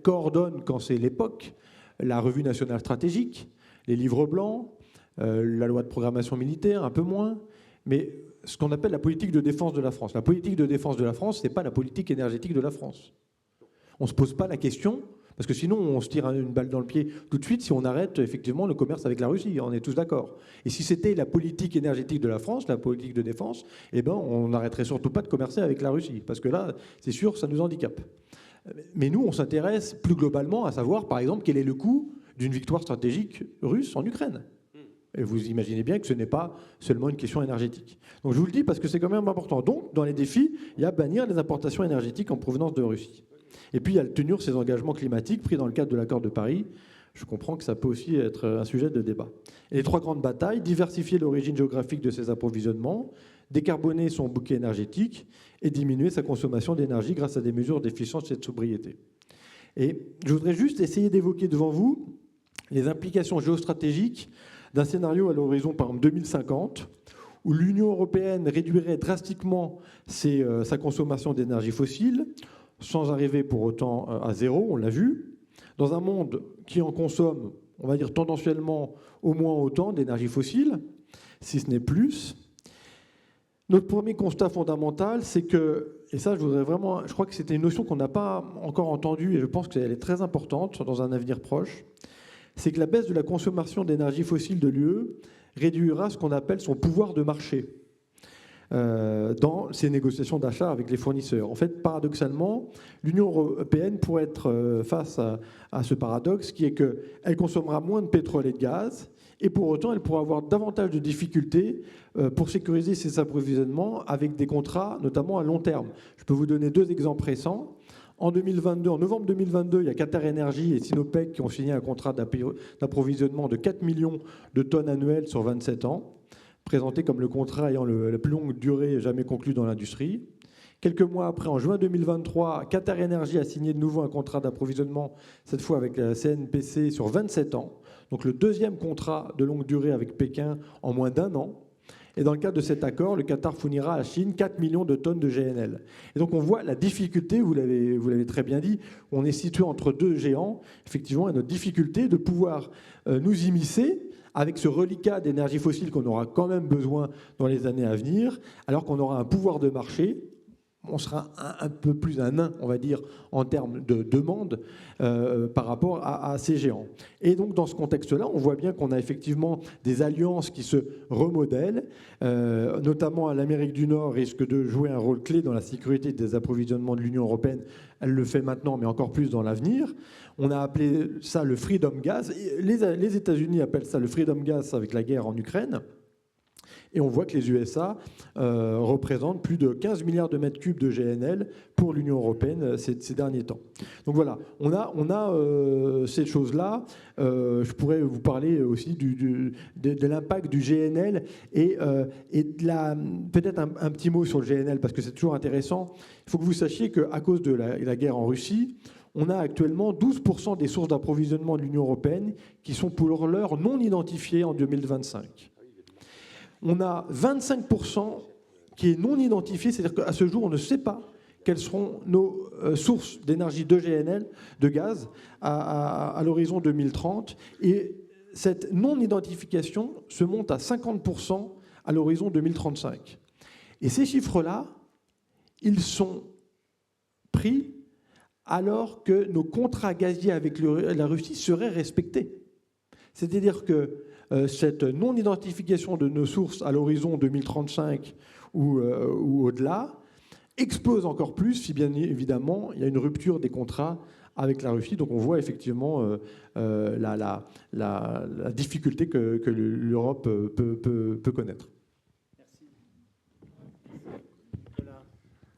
coordonne, quand c'est l'époque, la revue nationale stratégique, les livres blancs, la loi de programmation militaire, un peu moins, mais ce qu'on appelle la politique de défense de la France. La politique de défense de la France, ce n'est pas la politique énergétique de la France. On ne se pose pas la question, parce que sinon on se tire une balle dans le pied tout de suite si on arrête effectivement le commerce avec la Russie, on est tous d'accord. Et si c'était la politique énergétique de la France, la politique de défense, eh ben on n'arrêterait surtout pas de commercer avec la Russie, parce que là, c'est sûr, ça nous handicape. Mais nous, on s'intéresse plus globalement à savoir, par exemple, quel est le coût d'une victoire stratégique russe en Ukraine. Et vous imaginez bien que ce n'est pas seulement une question énergétique. Donc je vous le dis parce que c'est quand même important. Donc, dans les défis, il y a bannir les importations énergétiques en provenance de Russie. Et puis, il y a tenir ses engagements climatiques pris dans le cadre de l'accord de Paris. Je comprends que ça peut aussi être un sujet de débat. Et les 3 grandes batailles, diversifier l'origine géographique de ses approvisionnements, décarboner son bouquet énergétique et diminuer sa consommation d'énergie grâce à des mesures d'efficience et de sobriété. Et je voudrais juste essayer d'évoquer devant vous les implications géostratégiques d'un scénario à l'horizon, par exemple, 2050, où l'Union européenne réduirait drastiquement sa consommation d'énergie fossile, sans arriver pour autant à zéro, on l'a vu, dans un monde qui en consomme, on va dire tendanciellement, au moins autant d'énergie fossile, si ce n'est plus. Notre premier constat fondamental, c'est que, et ça je crois que c'était une notion qu'on n'a pas encore entendue, et je pense qu'elle est très importante dans un avenir proche, c'est que la baisse de la consommation d'énergie fossile de l'UE réduira ce qu'on appelle son pouvoir de marché dans ses négociations d'achat avec les fournisseurs. En fait, paradoxalement, l'Union européenne pourrait être face à ce paradoxe qui est qu'elle consommera moins de pétrole et de gaz, et pour autant, elle pourra avoir davantage de difficultés pour sécuriser ses approvisionnements avec des contrats, notamment à long terme. Je peux vous donner 2 exemples récents. En 2022, en novembre 2022, il y a Qatar Energy et Sinopec qui ont signé un contrat d'approvisionnement de 4 millions de tonnes annuelles sur 27 ans, présenté comme le contrat ayant la plus longue durée jamais conclue dans l'industrie. Quelques mois après, en juin 2023, Qatar Energy a signé de nouveau un contrat d'approvisionnement, cette fois avec la CNPC, sur 27 ans. Donc le 2e contrat de longue durée avec Pékin en moins d'1 an. Et dans le cadre de cet accord, le Qatar fournira à la Chine 4 millions de tonnes de GNL. Et donc on voit la difficulté, vous l'avez très bien dit, on est situé entre 2 géants, effectivement, et notre difficulté de pouvoir nous immiscer avec ce reliquat d'énergie fossile qu'on aura quand même besoin dans les années à venir, alors qu'on aura un pouvoir de marché. On sera un peu plus un nain, on va dire, en termes de demande par rapport à ces géants. Et donc, dans ce contexte-là, on voit bien qu'on a effectivement des alliances qui se remodèlent, notamment l'Amérique du Nord risque de jouer un rôle clé dans la sécurité des approvisionnements de l'Union européenne. Elle le fait maintenant, mais encore plus dans l'avenir. On a appelé ça le Freedom Gas. Les États-Unis appellent ça le Freedom Gas avec la guerre en Ukraine. Et on voit que les USA représentent plus de 15 milliards de mètres cubes de GNL pour l'Union européenne ces derniers temps. Donc voilà, on a ces choses-là. Je pourrais vous parler aussi de l'impact du GNL et peut-être un petit mot sur le GNL, parce que c'est toujours intéressant. Il faut que vous sachiez qu'à cause de la guerre en Russie, on a actuellement 12% des sources d'approvisionnement de l'Union européenne qui sont pour l'heure non identifiées en 2025. On a 25% qui est non identifié, c'est-à-dire qu'à ce jour, on ne sait pas quelles seront nos sources d'énergie de GNL, de gaz, à l'horizon 2030. Et cette non-identification se monte à 50% à l'horizon 2035. Et ces chiffres-là, ils sont pris alors que nos contrats gaziers avec la Russie seraient respectés. C'est-à-dire que cette non-identification de nos sources à l'horizon 2035 ou au-delà explose encore plus si bien évidemment il y a une rupture des contrats avec la Russie. Donc on voit effectivement la difficulté que l'Europe peut connaître.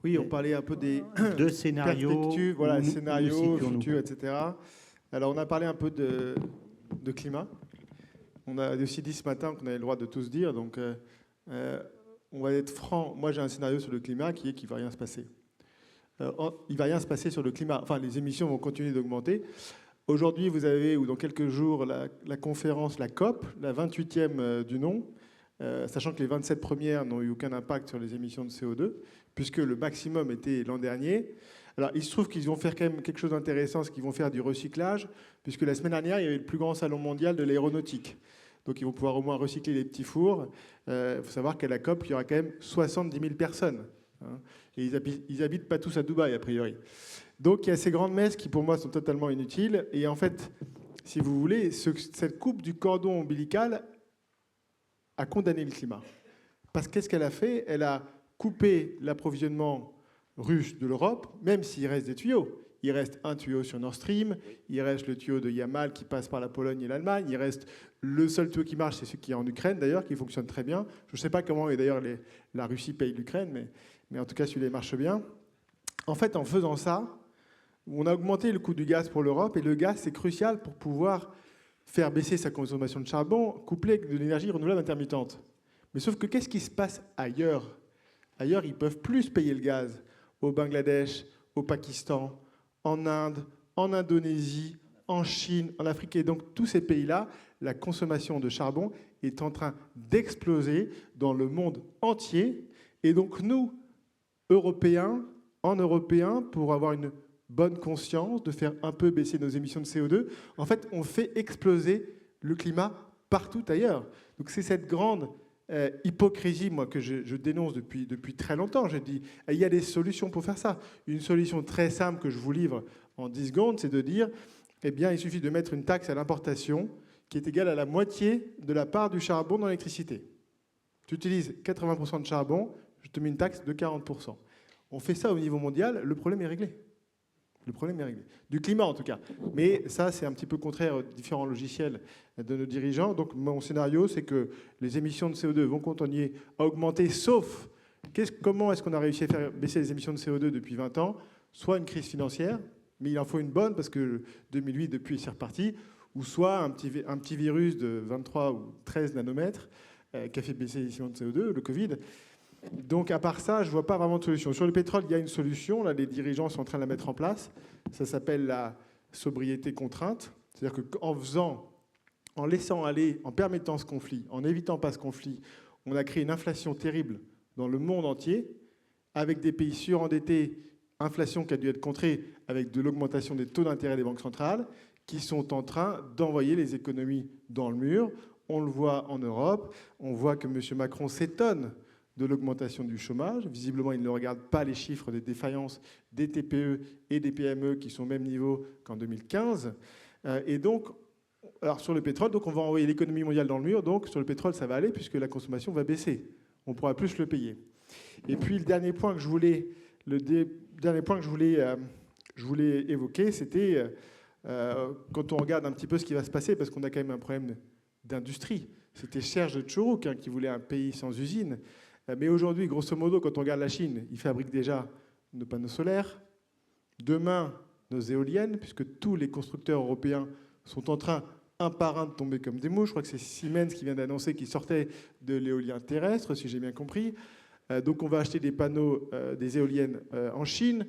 Oui, on parlait un peu des deux scénarios, perspectives, voilà, scénarios, futurs, etc. Alors on a parlé un peu de climat. On a aussi dit ce matin qu'on avait le droit de tout se dire, donc on va être franc. Moi, j'ai un scénario sur le climat qui est qu'il ne va rien se passer. Il ne va rien se passer sur le climat. Enfin, les émissions vont continuer d'augmenter. Aujourd'hui, vous avez, ou dans quelques jours, la conférence, la COP, la 28e du nom, sachant que les 27 premières n'ont eu aucun impact sur les émissions de CO2, puisque le maximum était l'an dernier. Alors, il se trouve qu'ils vont faire quand même quelque chose d'intéressant, c'est qu'ils vont faire du recyclage, puisque la semaine dernière, il y avait le plus grand salon mondial de l'aéronautique. Donc, ils vont pouvoir au moins recycler les petits fours. Il faut savoir qu'à la COP, il y aura quand même 70 000 personnes. Hein, et ils habitent pas tous à Dubaï, a priori. Donc, il y a ces grandes messes qui, pour moi, sont totalement inutiles. Et en fait, si vous voulez, cette coupe du cordon ombilical a condamné le climat. Parce qu'est-ce qu'elle a fait? Elle a coupé l'approvisionnement russe de l'Europe, même s'il reste des tuyaux. Il reste un tuyau sur Nord Stream, il reste le tuyau de Yamal qui passe par la Pologne et l'Allemagne, il reste le seul tuyau qui marche, c'est celui qui est en Ukraine d'ailleurs, qui fonctionne très bien. Je ne sais pas comment, et d'ailleurs la Russie paye l'Ukraine, mais en tout cas celui-là marche bien. En fait, en faisant ça, on a augmenté le coût du gaz pour l'Europe, et le gaz c'est crucial pour pouvoir faire baisser sa consommation de charbon, couplée avec de l'énergie renouvelable intermittente. Mais sauf que qu'est-ce qui se passe ailleurs? Ailleurs, ils ne peuvent plus payer le gaz. Au Bangladesh, au Pakistan, en Inde, en Indonésie, en Chine, en Afrique. Et donc, tous ces pays-là, la consommation de charbon est en train d'exploser dans le monde entier. Et donc, nous, Européens, pour avoir une bonne conscience, de faire un peu baisser nos émissions de CO2, en fait, on fait exploser le climat partout ailleurs. Donc c'est cette grande hypocrisie, moi, que je dénonce depuis très longtemps. Je dis, il y a des solutions pour faire ça. Une solution très simple que je vous livre en 10 secondes, c'est de dire, eh bien, il suffit de mettre une taxe à l'importation qui est égale à la moitié de la part du charbon dans l'électricité. Tu utilises 80% de charbon, je te mets une taxe de 40%. On fait ça au niveau mondial, le problème est réglé. Le problème est réglé. Du climat, en tout cas. Mais ça, c'est un petit peu contraire aux différents logiciels de nos dirigeants. Donc, mon scénario, c'est que les émissions de CO2 vont continuer à augmenter, sauf comment est-ce qu'on a réussi à faire baisser les émissions de CO2 depuis 20 ans? Soit une crise financière, mais il en faut une bonne, parce que 2008, depuis, c'est reparti, ou soit un petit virus de 23 ou 13 nanomètres qui a fait baisser les émissions de CO2, le Covid. Donc, à part ça, je ne vois pas vraiment de solution. Sur le pétrole, il y a une solution. Là, les dirigeants sont en train de la mettre en place. Ça s'appelle la sobriété contrainte. C'est-à-dire qu'en laissant aller, en permettant ce conflit, en n'évitant pas ce conflit, on a créé une inflation terrible dans le monde entier, avec des pays surendettés, inflation qui a dû être contrée avec de l'augmentation des taux d'intérêt des banques centrales, qui sont en train d'envoyer les économies dans le mur. On le voit en Europe. On voit que M. Macron s'étonne de l'augmentation du chômage. Visiblement, il ne regarde pas les chiffres des défaillances des TPE et des PME qui sont au même niveau qu'en 2015. Et donc, alors sur le pétrole, donc on va envoyer l'économie mondiale dans le mur. Donc sur le pétrole, ça va aller puisque la consommation va baisser. On pourra plus le payer. Et puis le dernier point que je voulais, je voulais évoquer, c'était quand on regarde un petit peu ce qui va se passer, parce qu'on a quand même un problème d'industrie. C'était Serge Tchourouk qui voulait un pays sans usine. Mais aujourd'hui, grosso modo, quand on regarde la Chine, ils fabriquent déjà nos panneaux solaires. Demain, nos éoliennes, puisque tous les constructeurs européens sont en train, un par un, de tomber comme des mouches. Je crois que c'est Siemens qui vient d'annoncer qu'il sortait de l'éolien terrestre, si j'ai bien compris. Donc on va acheter des panneaux, des éoliennes en Chine.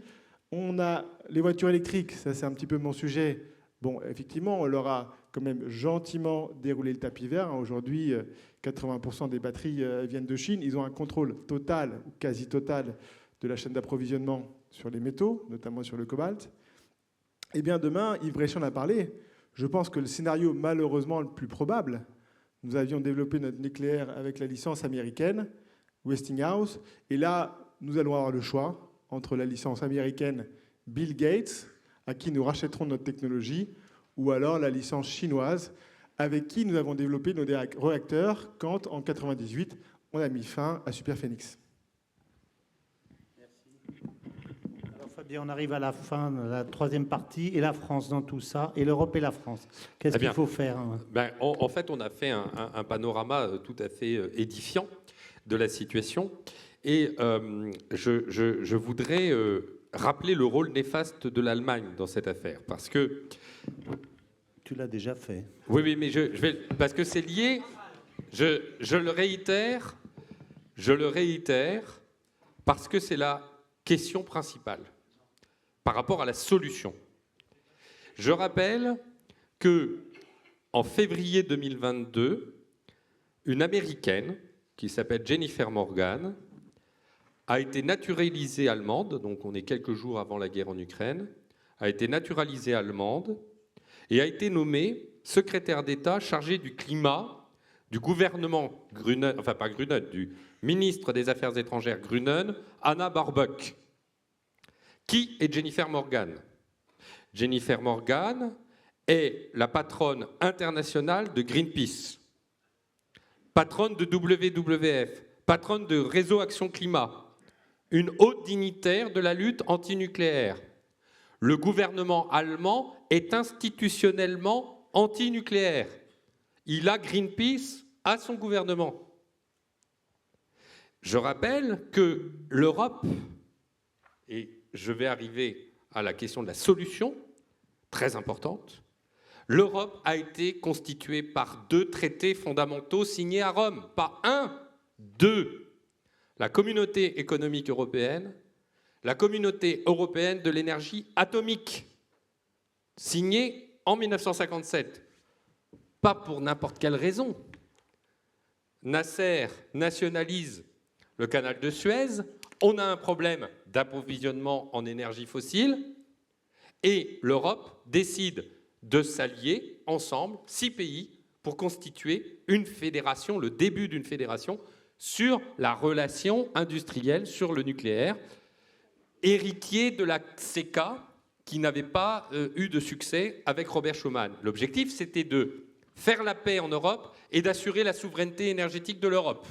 On a les voitures électriques, ça c'est un petit peu mon sujet. Bon, effectivement, on leur a quand même gentiment déroulé le tapis vert. Aujourd'hui, 80% des batteries viennent de Chine. Ils ont un contrôle total, ou quasi total, de la chaîne d'approvisionnement sur les métaux, notamment sur le cobalt. Eh bien, demain, Yves Bréchon en a parlé. Je pense que le scénario malheureusement le plus probable, nous avions développé notre nucléaire avec la licence américaine, Westinghouse, et là, nous allons avoir le choix entre la licence américaine Bill Gates, à qui nous rachèterons notre technologie, ou alors la licence chinoise, avec qui nous avons développé nos réacteurs quand, en 1998, on a mis fin à Superphénix. Alors Fabien, on arrive à la fin de la troisième partie, et la France dans tout ça, et l'Europe et la France. Qu'est-ce qu'il faut faire? En fait, on a fait un panorama tout à fait édifiant de la situation, et je voudrais rappeler le rôle néfaste de l'Allemagne dans cette affaire, parce que... Tu l'as déjà fait. Oui, mais parce que c'est lié, je le réitère, parce que c'est la question principale par rapport à la solution. Je rappelle que en février 2022, une Américaine qui s'appelle Jennifer Morgan a été naturalisée allemande, donc on est quelques jours avant la guerre en Ukraine, a été naturalisée allemande et a été nommée secrétaire d'État chargée du climat du gouvernement Grünen, enfin pas Grünen, du ministre des Affaires étrangères Grünen, Anna Baerbock. Qui est Jennifer Morgan? Jennifer Morgan est la patronne internationale de Greenpeace, patronne de WWF, patronne de Réseau Action Climat, une haute dignitaire de la lutte antinucléaire. Le gouvernement allemand est institutionnellement antinucléaire. Il a Greenpeace à son gouvernement. Je rappelle que l'Europe, et je vais arriver à la question de la solution, très importante, l'Europe a été constituée par 2 traités fondamentaux signés à Rome. Pas 1, 2. La Communauté économique européenne, la Communauté européenne de l'énergie atomique, signée en 1957. Pas pour n'importe quelle raison. Nasser nationalise le canal de Suez, on a un problème d'approvisionnement en énergie fossile, Et l'Europe décide de s'allier ensemble, 6 pays, pour constituer une fédération, le début d'une fédération, sur la relation industrielle, sur le nucléaire, héritier de la CECA, qui n'avait pas eu de succès avec Robert Schuman. L'objectif, c'était de faire la paix en Europe et d'assurer la souveraineté énergétique de l'Europe.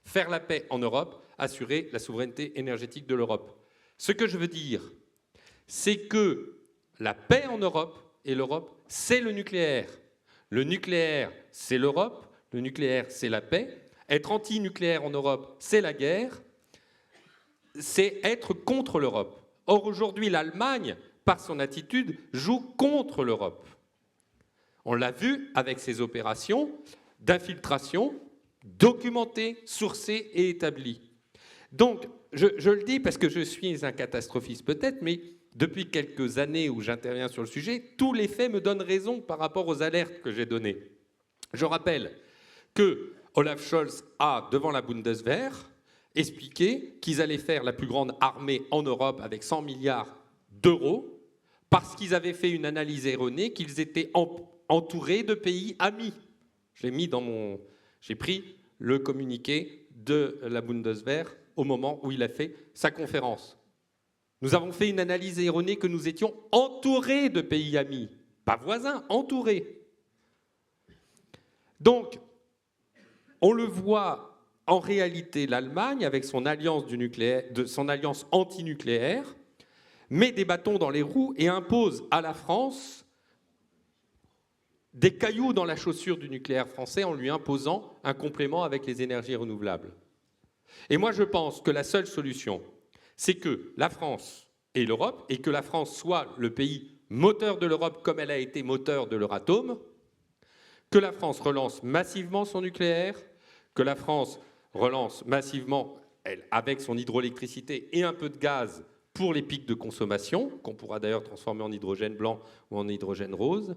Faire la paix en Europe, assurer la souveraineté énergétique de l'Europe. Ce que je veux dire, c'est que la paix en Europe et l'Europe, c'est le nucléaire. Le nucléaire, c'est l'Europe. Le nucléaire, c'est la paix. Être anti-nucléaire en Europe, c'est la guerre. C'est être contre l'Europe. Or, aujourd'hui, l'Allemagne, par son attitude, joue contre l'Europe. On l'a vu avec ses opérations d'infiltration documentées, sourcées et établies. Donc, je le dis parce que je suis un catastrophiste peut-être, mais depuis quelques années où j'interviens sur le sujet, tous les faits me donnent raison par rapport aux alertes que j'ai données. Je rappelle que Olaf Scholz a, devant la Bundeswehr, expliqué qu'ils allaient faire la plus grande armée en Europe avec 100 milliards d'euros parce qu'ils avaient fait une analyse erronée qu'ils étaient entourés de pays amis. J'ai pris le communiqué de la Bundeswehr au moment où il a fait sa conférence. Nous avons fait une analyse erronée que nous étions entourés de pays amis, pas voisins, entourés. Donc, on le voit en réalité, l'Allemagne, avec son alliance antinucléaire, met des bâtons dans les roues et impose à la France des cailloux dans la chaussure du nucléaire français en lui imposant un complément avec les énergies renouvelables. Et moi, je pense que la seule solution, c'est que la France et l'Europe, et que la France soit le pays moteur de l'Europe comme elle a été moteur de l'Euratom, que la France relance massivement son nucléaire, que la France relance massivement, avec son hydroélectricité et un peu de gaz pour les pics de consommation, qu'on pourra d'ailleurs transformer en hydrogène blanc ou en hydrogène rose,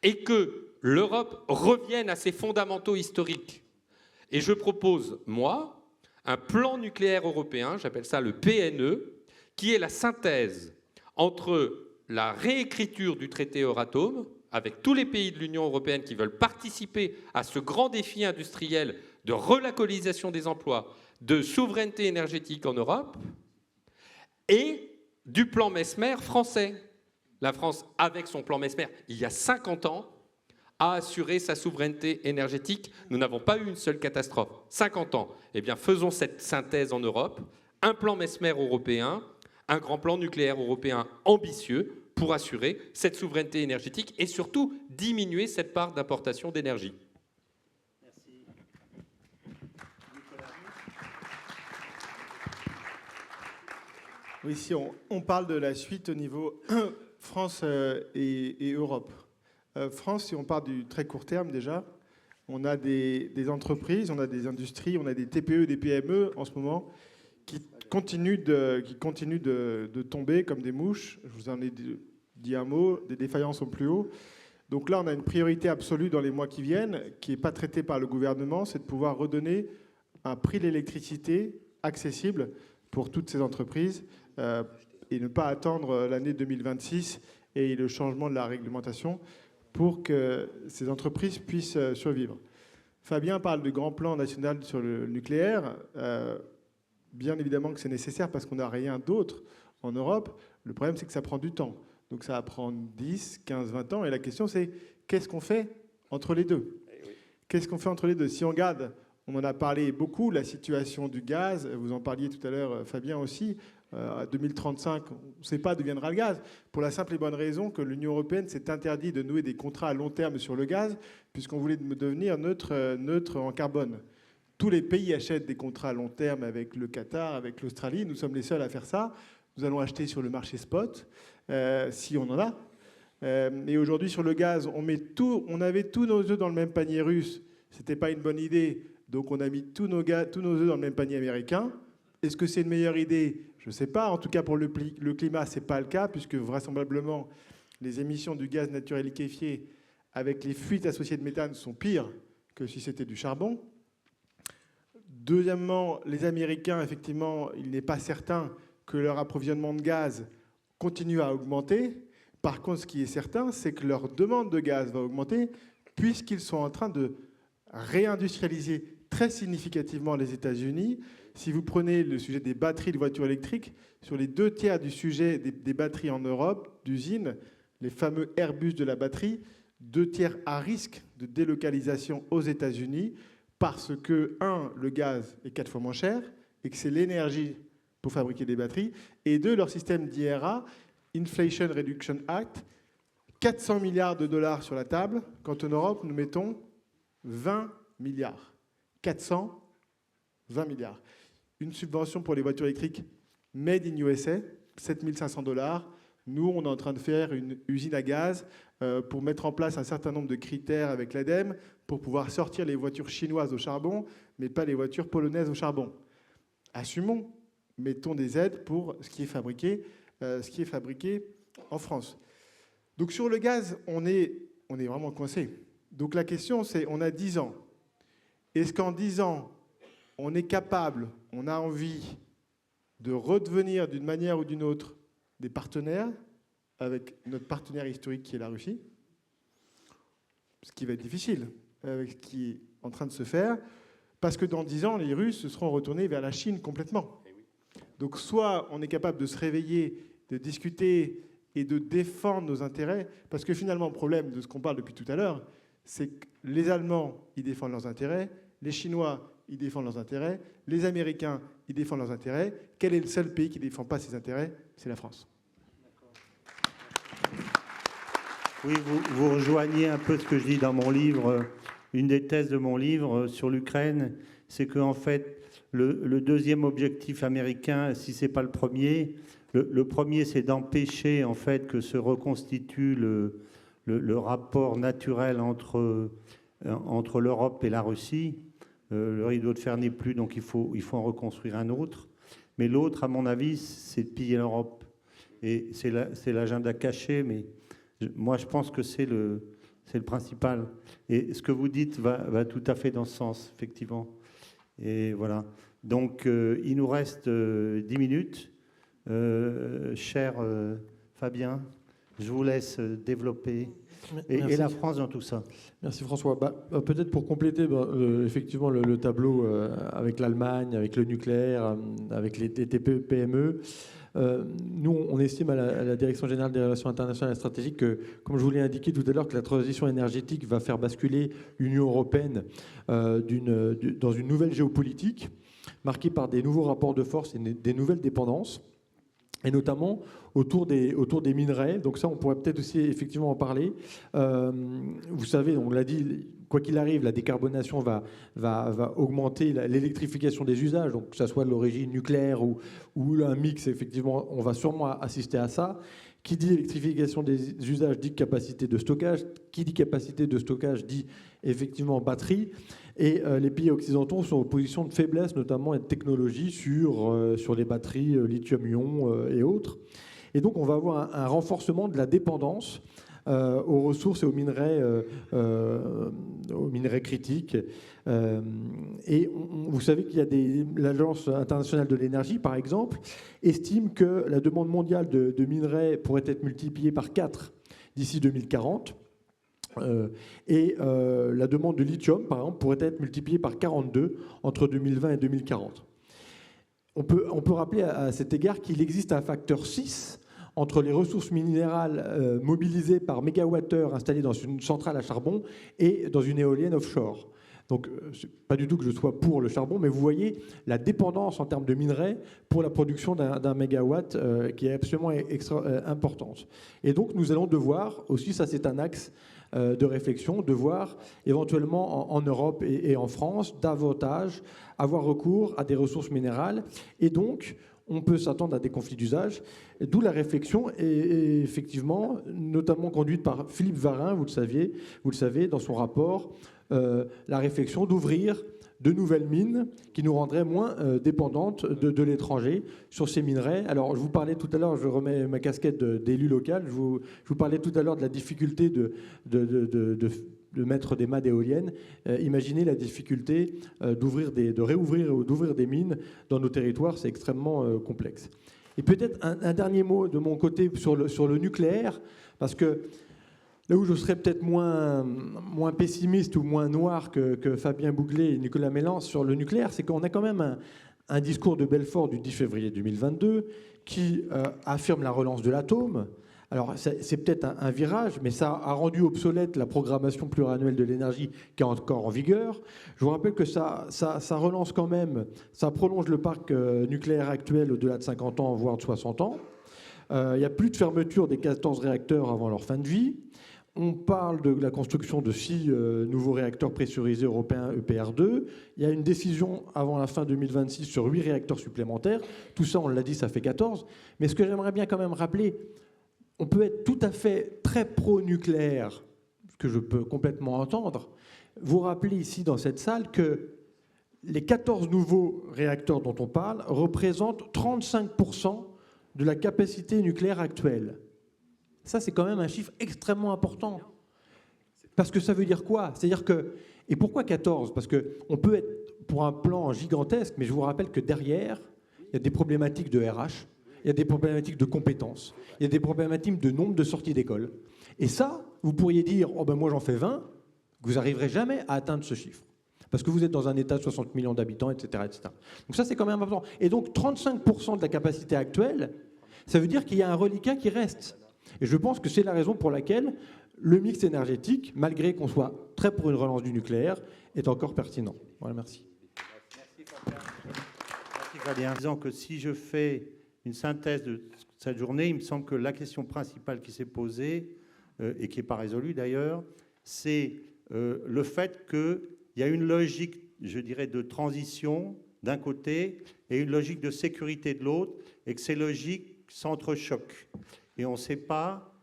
et que l'Europe revienne à ses fondamentaux historiques. Et je propose, moi, un plan nucléaire européen, j'appelle ça le PNE, qui est la synthèse entre la réécriture du traité Euratom, avec tous les pays de l'Union européenne qui veulent participer à ce grand défi industriel de relocalisation des emplois, de souveraineté énergétique en Europe, et du plan Messmer français. La France, avec son plan Messmer, il y a 50 ans, a assuré sa souveraineté énergétique. Nous n'avons pas eu une seule catastrophe. 50 ans. Eh bien, faisons cette synthèse en Europe. Un plan Messmer européen, un grand plan nucléaire européen ambitieux pour assurer cette souveraineté énergétique et surtout diminuer cette part d'importation d'énergie. Merci. Oui, si on parle de la suite au niveau France et Europe. France, si on part du très court terme déjà, on a des entreprises, on a des industries, on a des TPE, des PME en ce moment qui continuent de tomber comme des mouches. Je vous en ai dit un mot, des défaillances au plus haut. Donc là, on a une priorité absolue dans les mois qui viennent, qui n'est pas traitée par le gouvernement, c'est de pouvoir redonner un prix de l'électricité accessible pour toutes ces entreprises et ne pas attendre l'année 2026 et le changement de la réglementation pour que ces entreprises puissent survivre. Fabien parle du grand plan national sur le nucléaire. Bien évidemment que c'est nécessaire parce qu'on n'a rien d'autre en Europe. Le problème, c'est que ça prend du temps. Donc ça va prendre 10, 15, 20 ans. Et la question, c'est qu'est-ce qu'on fait entre les deux ? Qu'est-ce qu'on fait entre les deux ? Si on regarde, on en a parlé beaucoup, la situation du gaz, vous en parliez tout à l'heure, Fabien aussi, à 2035, on ne sait pas d'où viendra le gaz, pour la simple et bonne raison que l'Union européenne s'est interdit de nouer des contrats à long terme sur le gaz, puisqu'on voulait devenir neutre en carbone. Tous les pays achètent des contrats à long terme avec le Qatar, avec l'Australie. Nous sommes les seuls à faire ça. Nous allons acheter sur le marché spot, si on en a. Et aujourd'hui, sur le gaz, on avait tous nos œufs dans le même panier russe. Ce n'était pas une bonne idée. Donc on a mis tous nos œufs dans le même panier américain. Est-ce que c'est une meilleure idée ? Je ne sais pas. En tout cas, pour le climat, ce n'est pas le cas, puisque vraisemblablement, les émissions du gaz naturel liquéfié avec les fuites associées de méthane sont pires que si c'était du charbon. Deuxièmement, les Américains, effectivement, il n'est pas certain que leur approvisionnement de gaz continue à augmenter. Par contre, ce qui est certain, c'est que leur demande de gaz va augmenter puisqu'ils sont en train de réindustrialiser très significativement les États-Unis. Si vous prenez le sujet des batteries de voitures électriques, sur les 2 tiers du sujet des batteries en Europe, d'usines, les fameux Airbus de la batterie, 2 tiers à risque de délocalisation aux États-Unis parce que, le gaz est 4 fois moins cher et que c'est l'énergie pour fabriquer des batteries, et 2, leur système d'IRA, Inflation Reduction Act, 400 milliards de dollars sur la table, quand en Europe, nous mettons 20 milliards. 420 milliards. Une subvention pour les voitures électriques made in USA, 7 500 $. Nous, on est en train de faire une usine à gaz pour mettre en place un certain nombre de critères avec l'ADEME pour pouvoir sortir les voitures chinoises au charbon, mais pas les voitures polonaises au charbon. Assumons, mettons des aides pour ce qui est fabriqué en France. Donc sur le gaz, on est vraiment coincé. Donc la question, c'est, on a 10 ans. Est-ce qu'en 10 ans, on est capable, on a envie de redevenir d'une manière ou d'une autre des partenaires avec notre partenaire historique qui est la Russie, ce qui va être difficile avec ce qui est en train de se faire, parce que dans 10 ans, les Russes se seront retournés vers la Chine complètement. Donc soit on est capable de se réveiller, de discuter et de défendre nos intérêts, parce que finalement, le problème de ce qu'on parle depuis tout à l'heure, c'est que les Allemands, ils défendent leurs intérêts, les Chinois, ils défendent leurs intérêts, les Américains, ils défendent leurs intérêts. Quel est le seul pays qui ne défend pas ses intérêts? C'est la France. Oui, vous rejoignez un peu ce que je dis dans mon livre. Une des thèses de mon livre sur l'Ukraine, c'est qu'en fait, le deuxième objectif américain, si ce n'est pas le premier, le premier, c'est d'empêcher en fait que se reconstitue le rapport naturel entre l'Europe et la Russie. Le rideau de fer n'est plus, donc il faut en reconstruire un autre. Mais l'autre, à mon avis, c'est de piller l'Europe. Et c'est l'agenda caché, mais moi, je pense que c'est le principal. Et ce que vous dites va tout à fait dans ce sens, effectivement. Et voilà. Donc, il nous reste 10 minutes. Cher Fabien, je vous laisse développer. Et la France dans tout ça. Merci François. Peut-être pour compléter effectivement le tableau avec l'Allemagne, avec le nucléaire, avec les TPE-PME, nous on estime à la Direction générale des relations internationales et stratégiques que, comme je vous l'ai indiqué tout à l'heure, que la transition énergétique va faire basculer l'Union européenne dans une nouvelle géopolitique marquée par des nouveaux rapports de force et des nouvelles dépendances, et notamment autour des minerais. Donc ça, on pourrait peut-être aussi effectivement en parler. Vous savez, on l'a dit, quoi qu'il arrive, la décarbonation va augmenter l'électrification des usages, donc que ça soit de l'origine nucléaire ou un mix, effectivement, on va sûrement assister à ça. Qui dit électrification des usages dit capacité de stockage. Qui dit capacité de stockage dit effectivement batterie. Et les pays occidentaux sont en position de faiblesse, notamment et de technologie sur les batteries lithium-ion et autres. Et donc on va avoir un renforcement de la dépendance aux ressources et aux minerais critiques. Et vous savez qu'il y a l'Agence internationale de l'énergie, par exemple, estime que la demande mondiale de minerais pourrait être multipliée par 4 d'ici 2040. Et la demande de lithium, par exemple, pourrait être multipliée par 42 entre 2020 et 2040. On peut rappeler à cet égard qu'il existe un facteur 6 entre les ressources minérales mobilisées par mégawattheure installées dans une centrale à charbon et dans une éolienne offshore. Donc, pas du tout que je sois pour le charbon, mais vous voyez la dépendance en termes de minerais pour la production d'un mégawatt qui est absolument importante. Et donc, nous allons devoir, aussi, ça c'est un axe de réflexion, devoir éventuellement en Europe et en France, davantage avoir recours à des ressources minérales. Et donc, on peut s'attendre à des conflits d'usage, d'où la réflexion est effectivement notamment conduite par Philippe Varin, vous le savez, dans son rapport, la réflexion d'ouvrir de nouvelles mines qui nous rendraient moins dépendantes de l'étranger sur ces minerais. Alors, je vous parlais tout à l'heure, je remets ma casquette d'élu local, je vous parlais tout à l'heure de la difficulté de mettre des mâts d'éoliennes. Imaginez la difficulté de réouvrir ou d'ouvrir des mines dans nos territoires, c'est extrêmement complexe. Et peut-être un dernier mot de mon côté sur le nucléaire, parce que là où je serais peut-être moins pessimiste ou moins noir que Fabien Bouglet et Nicolas Mélan sur le nucléaire, c'est qu'on a quand même un discours de Belfort du 10 février 2022 qui affirme la relance de l'atome. Alors, c'est peut-être un virage, mais ça a rendu obsolète la programmation pluriannuelle de l'énergie qui est encore en vigueur. Je vous rappelle que ça relance quand même, ça prolonge le parc nucléaire actuel au-delà de 50 ans, voire de 60 ans. Il n'y a plus de fermeture des 14 réacteurs avant leur fin de vie. On parle de la construction de 6 nouveaux réacteurs pressurisés européens EPR2. Il y a une décision avant la fin 2026 sur 8 réacteurs supplémentaires. Tout ça, on l'a dit, ça fait 14. Mais ce que j'aimerais bien quand même rappeler, on peut être tout à fait très pro-nucléaire, ce que je peux complètement entendre. Vous rappelez ici dans cette salle que les 14 nouveaux réacteurs dont on parle représentent 35% de la capacité nucléaire actuelle. Ça, c'est quand même un chiffre extrêmement important. Parce que ça veut dire quoi? C'est-à-dire que... Et pourquoi 14? Parce qu'on peut être pour un plan gigantesque, mais je vous rappelle que derrière, il y a des problématiques de RH, il y a des problématiques de compétences, il y a des problématiques de nombre de sorties d'école. Et ça, vous pourriez dire, oh ben moi j'en fais 20, vous n'arriverez jamais à atteindre ce chiffre. Parce que vous êtes dans un État de 60 millions d'habitants, etc., etc. Donc ça, c'est quand même important. Et donc 35% de la capacité actuelle, ça veut dire qu'il y a un reliquat qui reste. Et je pense que c'est la raison pour laquelle le mix énergétique, malgré qu'on soit très pour une relance du nucléaire, est encore pertinent. Voilà, merci. Merci Fabien. Disant que si je fais une synthèse de cette journée, il me semble que la question principale qui s'est posée, et qui n'est pas résolue d'ailleurs, c'est le fait qu'il y a une logique, je dirais, de transition d'un côté et une logique de sécurité de l'autre, et que ces logiques s'entrechoquent. Et on ne sait pas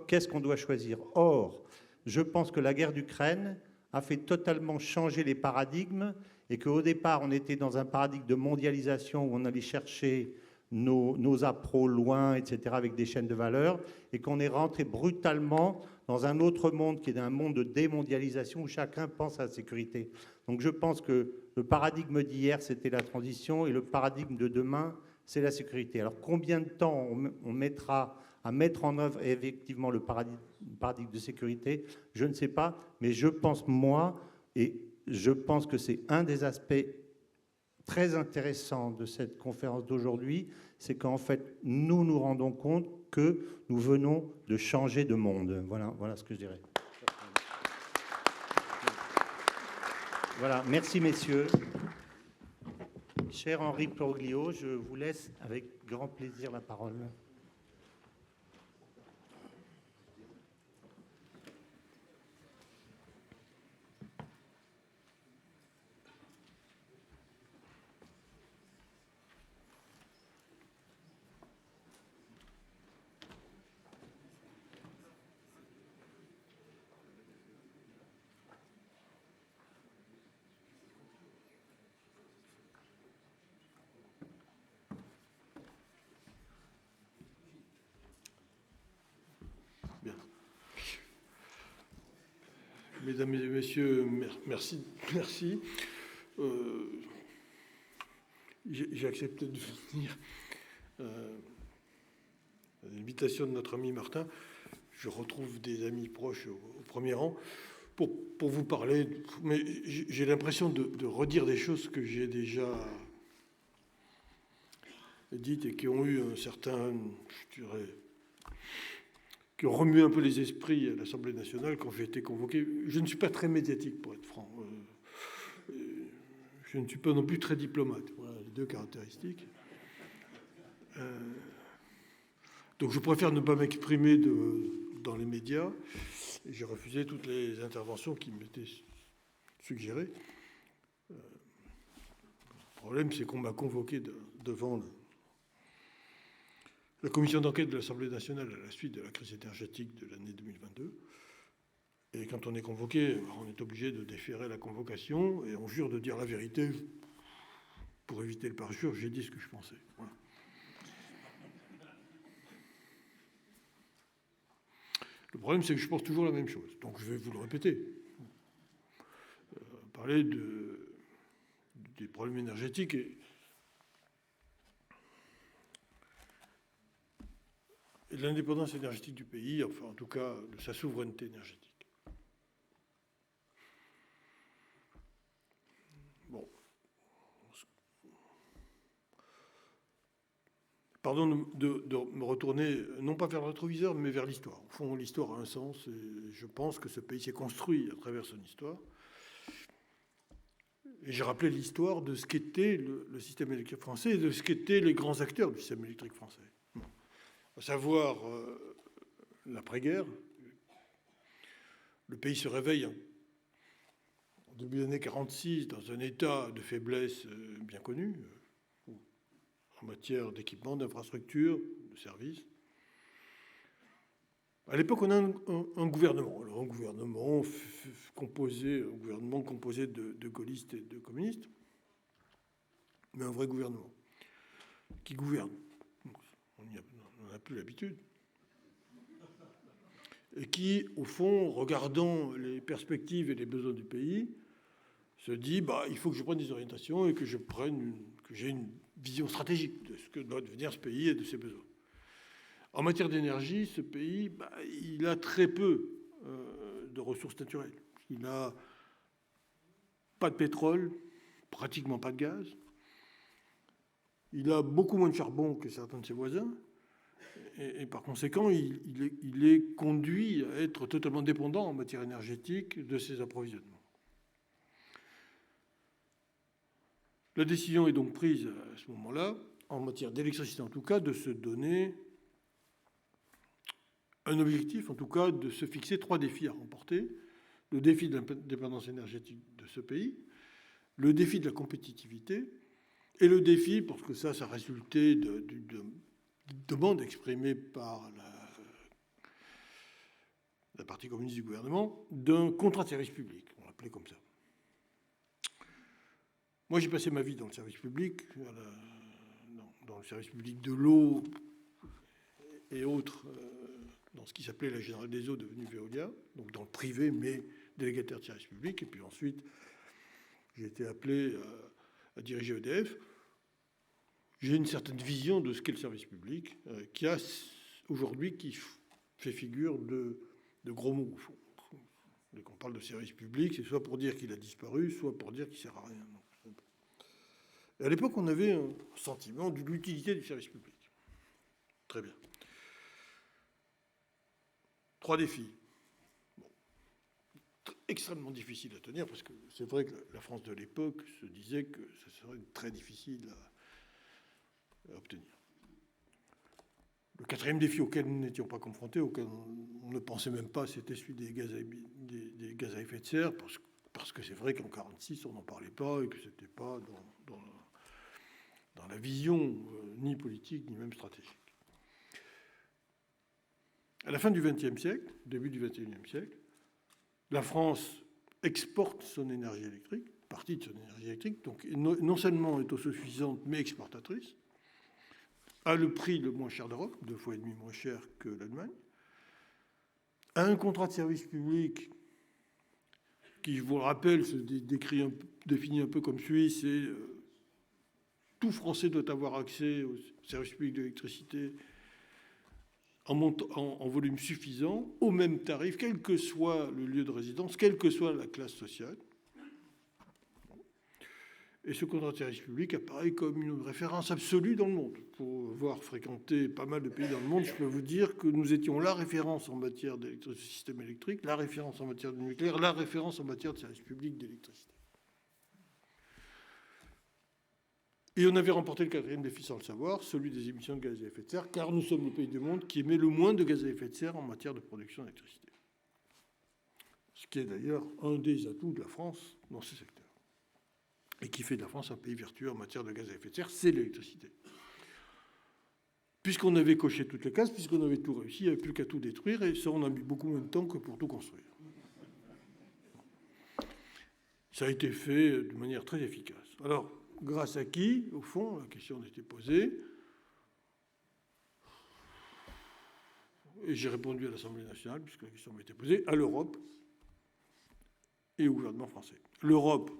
qu'est-ce qu'on doit choisir. Or, je pense que la guerre d'Ukraine a fait totalement changer les paradigmes, et qu'au départ, on était dans un paradigme de mondialisation où on allait chercher nos appros loin, etc., avec des chaînes de valeur, et qu'on est rentré brutalement dans un autre monde qui est un monde de démondialisation où chacun pense à la sécurité. Donc je pense que le paradigme d'hier, c'était la transition, et le paradigme de demain, c'est la sécurité. Alors combien de temps on mettra à mettre en œuvre effectivement le paradigme de sécurité, je ne sais pas, mais je pense, moi, et je pense que c'est un des aspects très intéressants de cette conférence d'aujourd'hui, c'est qu'en fait, nous nous rendons compte que nous venons de changer de monde. Voilà ce que je dirais. Voilà, merci messieurs. Cher Henri Poroglio, je vous laisse avec grand plaisir la parole. Bien. Mesdames et messieurs, merci. J'ai accepté de venir à l'invitation de notre ami Martin. Je retrouve des amis proches au premier rang pour vous parler, mais j'ai l'impression de redire des choses que j'ai déjà dites et qui ont eu un certain, je dirais, qui ont remué un peu les esprits à l'Assemblée nationale quand j'ai été convoqué. Je ne suis pas très médiatique, pour être franc. Je ne suis pas non plus très diplomate. Voilà les deux caractéristiques. Donc je préfère ne pas m'exprimer dans les médias. Et j'ai refusé toutes les interventions qui m'étaient suggérées. Le problème, c'est qu'on m'a convoqué devant la commission d'enquête de l'Assemblée nationale à la suite de la crise énergétique de l'année 2022. Et quand on est convoqué, on est obligé de déférer la convocation et on jure de dire la vérité. Pour éviter le parjure, j'ai dit ce que je pensais. Voilà. Le problème, c'est que je pense toujours la même chose. Donc je vais vous le répéter. Parler des problèmes énergétiques et de l'indépendance énergétique du pays, enfin en tout cas de sa souveraineté énergétique. Bon. Pardon de me retourner, non pas vers le rétroviseur, mais vers l'histoire. Au fond, l'histoire a un sens, et je pense que ce pays s'est construit à travers son histoire. Et j'ai rappelé l'histoire de ce qu'était le système électrique français et de ce qu'étaient les grands acteurs du système électrique français. Bon. À savoir, l'après-guerre, le pays se réveille en début des années 1946 dans un état de faiblesse bien connu, en matière d'équipement, d'infrastructures, de services. À l'époque, on a un gouvernement. Alors, un gouvernement composé de gaullistes et de communistes, mais un vrai gouvernement qui gouverne. On n'en a plus l'habitude. Et qui, au fond, regardant les perspectives et les besoins du pays, se dit il faut que je prenne des orientations et que j'ai une vision stratégique de ce que doit devenir ce pays et de ses besoins. En matière d'énergie, ce pays, il a très peu de ressources naturelles. Il n'a pas de pétrole, pratiquement pas de gaz. Il a beaucoup moins de charbon que certains de ses voisins. Et par conséquent, il est conduit à être totalement dépendant en matière énergétique de ses approvisionnements. La décision est donc prise à ce moment-là, en matière d'électricité en tout cas, de se donner un objectif, en tout cas de se fixer 3 défis à remporter. Le défi de l'indépendance énergétique de ce pays, le défi de la compétitivité, et le défi, parce que ça résultait de demande exprimée par la partie communiste du gouvernement, d'un contrat de service public, on l'appelait comme ça. Moi, j'ai passé ma vie dans le service public, dans le service public de l'eau et autres, dans ce qui s'appelait la Générale des Eaux, devenue Veolia, donc dans le privé, mais délégataire de service public. Et puis ensuite, j'ai été appelé à diriger EDF. J'ai une certaine vision de ce qu'est le service public, qui a aujourd'hui, qui fait figure de gros mots, au fond. Dès qu'on parle de service public, c'est soit pour dire qu'il a disparu, soit pour dire qu'il ne sert à rien. Et à l'époque, on avait un sentiment de l'utilité du service public. Très bien. 3 défis. Bon. Extrêmement difficile à tenir, parce que c'est vrai que la France de l'époque se disait que ce serait très difficile à obtenir. Le 4e défi auquel nous n'étions pas confrontés, auquel on ne pensait même pas, c'était celui des gaz à effet de serre, parce que c'est vrai qu'en 1946, on n'en parlait pas et que ce n'était pas dans la vision ni politique, ni même stratégique. À la fin du XXe siècle, début du XXIe siècle, la France exporte son énergie électrique, partie de son énergie électrique, donc non seulement est autosuffisante, mais exportatrice, a le prix le moins cher d'Europe, 2,5 fois moins cher que l'Allemagne, a un contrat de service public qui, je vous le rappelle, se définit un peu comme suit, c'est tout Français doit avoir accès au service public de l'électricité en volume suffisant, au même tarif, quel que soit le lieu de résidence, quelle que soit la classe sociale. Et ce contrat de service public apparaît comme une référence absolue dans le monde. Pour avoir fréquenté pas mal de pays dans le monde, je peux vous dire que nous étions la référence en matière de système électrique, la référence en matière de nucléaire, la référence en matière de service public d'électricité. Et on avait remporté le 4e défi sans le savoir, celui des émissions de gaz à effet de serre, car nous sommes le pays du monde qui émet le moins de gaz à effet de serre en matière de production d'électricité. Ce qui est d'ailleurs un des atouts de la France dans ce secteur. Et qui fait de la France un pays vertueux en matière de gaz à effet de serre, c'est l'électricité. Puisqu'on avait coché toutes les cases, puisqu'on avait tout réussi, il n'y avait plus qu'à tout détruire, et ça, on a mis beaucoup moins de temps que pour tout construire. Ça a été fait de manière très efficace. Alors, grâce à qui, au fond, la question a été posée, et j'ai répondu à l'Assemblée nationale, puisque la question m'a été posée, à l'Europe et au gouvernement français. L'Europe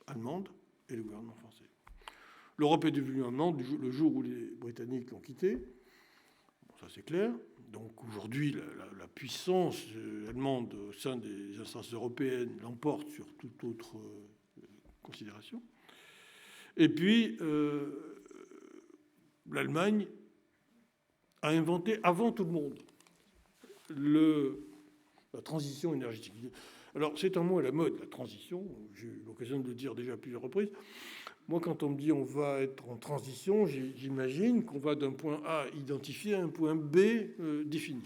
allemande et le gouvernement français. L'Europe est devenue allemande le jour où les Britanniques l'ont quitté. Bon, Ça, c'est clair. Donc aujourd'hui, la puissance allemande au sein des instances européennes l'emporte sur toute autre considération. Et puis, l'Allemagne a inventé avant tout le monde la transition énergétique. Alors, c'est un mot à la mode, la transition. J'ai eu l'occasion de le dire déjà à plusieurs reprises. Moi, quand on me dit on va être en transition, j'imagine qu'on va d'un point A identifié à un point B défini.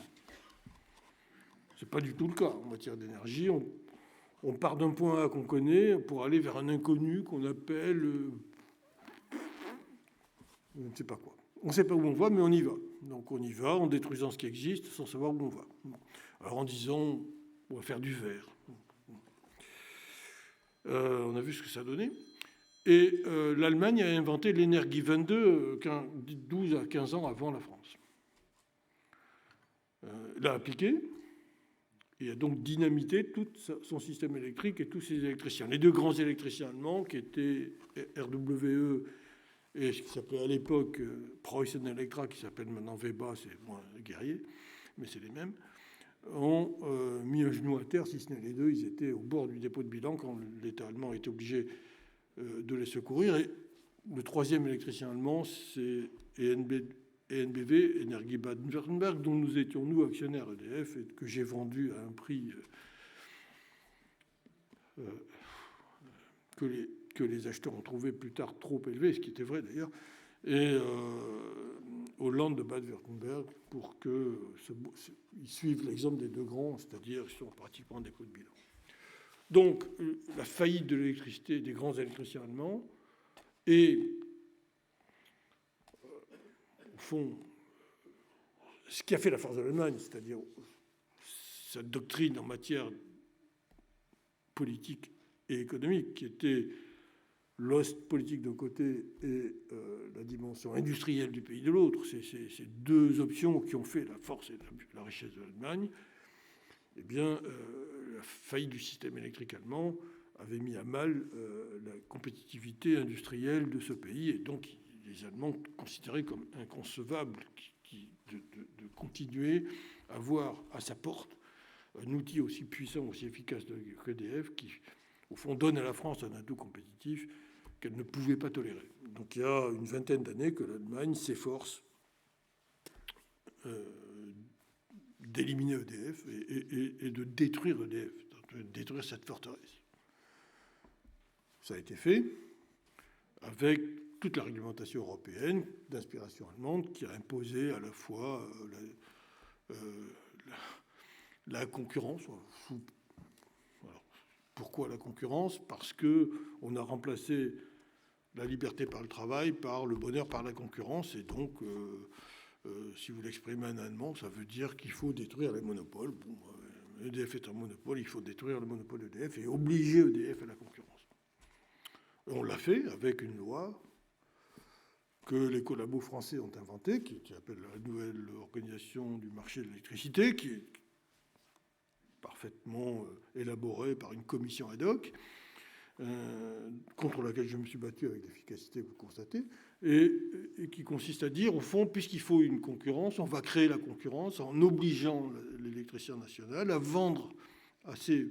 Ce n'est pas du tout le cas en matière d'énergie. On part d'un point A qu'on connaît pour aller vers un inconnu qu'on appelle... je ne sais pas quoi. On ne sait pas où on va, mais on y va. Donc on y va en détruisant ce qui existe sans savoir où on va. Alors en disant, on va faire du verre. On a vu ce que ça donnait. Et l'Allemagne a inventé l'Energiewende 12 à 15 ans avant la France. L'a appliqué et a donc dynamité tout son système électrique et tous ses électriciens. Les deux grands électriciens allemands, qui étaient RWE et ce qui s'appelait à l'époque Preußen Elektra, qui s'appelle maintenant Weber, c'est moins guerrier, mais c'est les mêmes, ont mis un genou à terre, si ce n'est les deux. Ils étaient au bord du dépôt de bilan quand l'État allemand était obligé de les secourir. Et le troisième électricien allemand, c'est ENBW, Energie Baden-Württemberg, dont nous étions, nous, actionnaires EDF, et que j'ai vendu à un prix que les acheteurs ont trouvé plus tard trop élevé, ce qui était vrai d'ailleurs, et au Land de Baden-Württemberg pour qu'ils suivent l'exemple des deux grands, c'est-à-dire qu'ils sont pratiquement en dépôt de bilan. Donc, la faillite de l'électricité des grands électriciens allemands et, au fond, ce qui a fait la force de l'Allemagne, c'est-à-dire sa doctrine en matière politique et économique, qui était l'ost politique d'un côté et la dimension industrielle du pays de l'autre, ces deux options qui ont fait la force et la richesse de l'Allemagne, eh bien, la faillite du système électrique allemand avait mis à mal la compétitivité industrielle de ce pays, et donc les Allemands considéraient comme inconcevable de continuer à avoir à sa porte un outil aussi puissant, aussi efficace qu'EDF, qui, au fond, donne à la France un atout compétitif qu'elle ne pouvait pas tolérer. Donc il y a une vingtaine d'années que l'Allemagne s'efforce d'éliminer EDF et de détruire EDF, de détruire cette forteresse. Ça a été fait avec toute la réglementation européenne d'inspiration allemande qui a imposé à la fois la concurrence. Alors, pourquoi la concurrence ? Parce qu'on a remplacé la liberté par le travail par le bonheur par la concurrence, et donc... si vous l'exprimez en allemand, ça veut dire qu'il faut détruire les monopoles. Bon, EDF est un monopole, il faut détruire le monopole d'EDF et obliger EDF à la concurrence. Et on l'a fait avec une loi que les collabos français ont inventée, qui s'appelle la nouvelle organisation du marché de l'électricité, qui est parfaitement élaborée par une commission ad hoc, contre laquelle je me suis battu avec l'efficacité, vous le constatez, et qui consiste à dire, au fond, puisqu'il faut une concurrence, on va créer la concurrence en obligeant l'électricien national à vendre à ses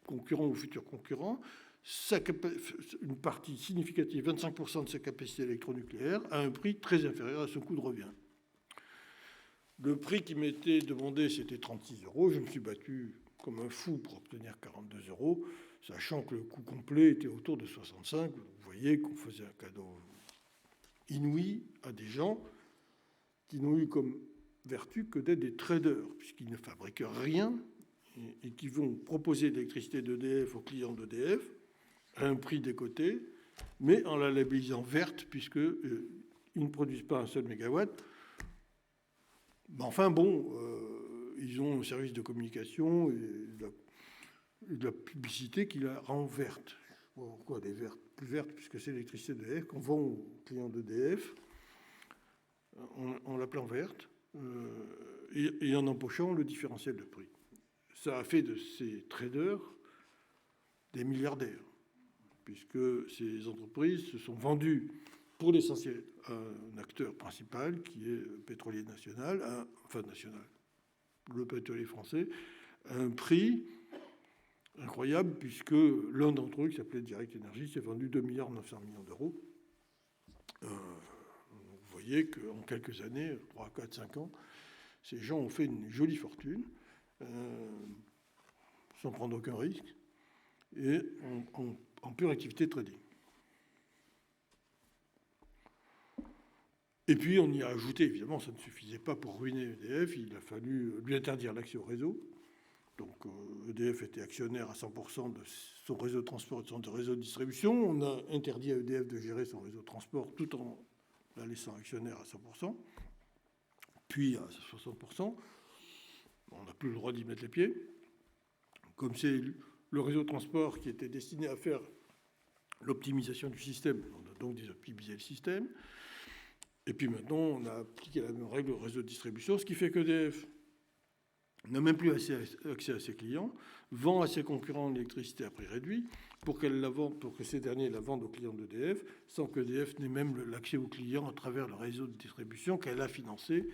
concurrents ou futurs concurrents une partie significative, 25% de sa capacité électronucléaire, à un prix très inférieur à son coût de revient. Le prix qui m'était demandé, c'était 36 €. Je me suis battu comme un fou pour obtenir 42 €, sachant que le coût complet était autour de 65. Vous voyez qu'on faisait un cadeau inouï à des gens qui n'ont eu comme vertu que d'être des traders, puisqu'ils ne fabriquent rien et qui vont proposer de l'électricité d'EDF aux clients d'EDF à un prix décoté, mais en la labellisant verte, puisqu'ils ne produisent pas un seul mégawatt. Mais enfin bon, ils ont un service de communication et de la publicité qui la rend verte. Pourquoi des vertes ? Plus vertes, puisque c'est l'électricité d'EDF qu'on vend aux clients d'EDF en l'appelant verte et en empochant le différentiel de prix. Ça a fait de ces traders des milliardaires, puisque ces entreprises se sont vendues pour l'essentiel un acteur principal qui est pétrolier national, le pétrolier français, à un prix incroyable, puisque l'un d'entre eux, qui s'appelait Direct Énergie, s'est vendu 2,9 milliards d'euros. Vous voyez qu'en quelques années, 3, 4, 5 ans, ces gens ont fait une jolie fortune, sans prendre aucun risque, et en pure activité de trading. Et puis on y a ajouté, évidemment, ça ne suffisait pas pour ruiner EDF, il a fallu lui interdire l'accès au réseau. Donc EDF était actionnaire à 100% de son réseau de transport et de son réseau de distribution. On a interdit à EDF de gérer son réseau de transport tout en la laissant actionnaire à 100%, puis à 60%. On n'a plus le droit d'y mettre les pieds. Comme c'est le réseau de transport qui était destiné à faire l'optimisation du système, on a donc désoptimisé le système. Et puis maintenant, on a appliqué la même règle au réseau de distribution, ce qui fait qu'EDF n'a même plus accès à ses clients, vend à ses concurrents l'électricité à prix réduit pour que ces derniers la vendent aux clients d'EDF, sans qu'EDF n'ait même l'accès aux clients à travers le réseau de distribution qu'elle a financé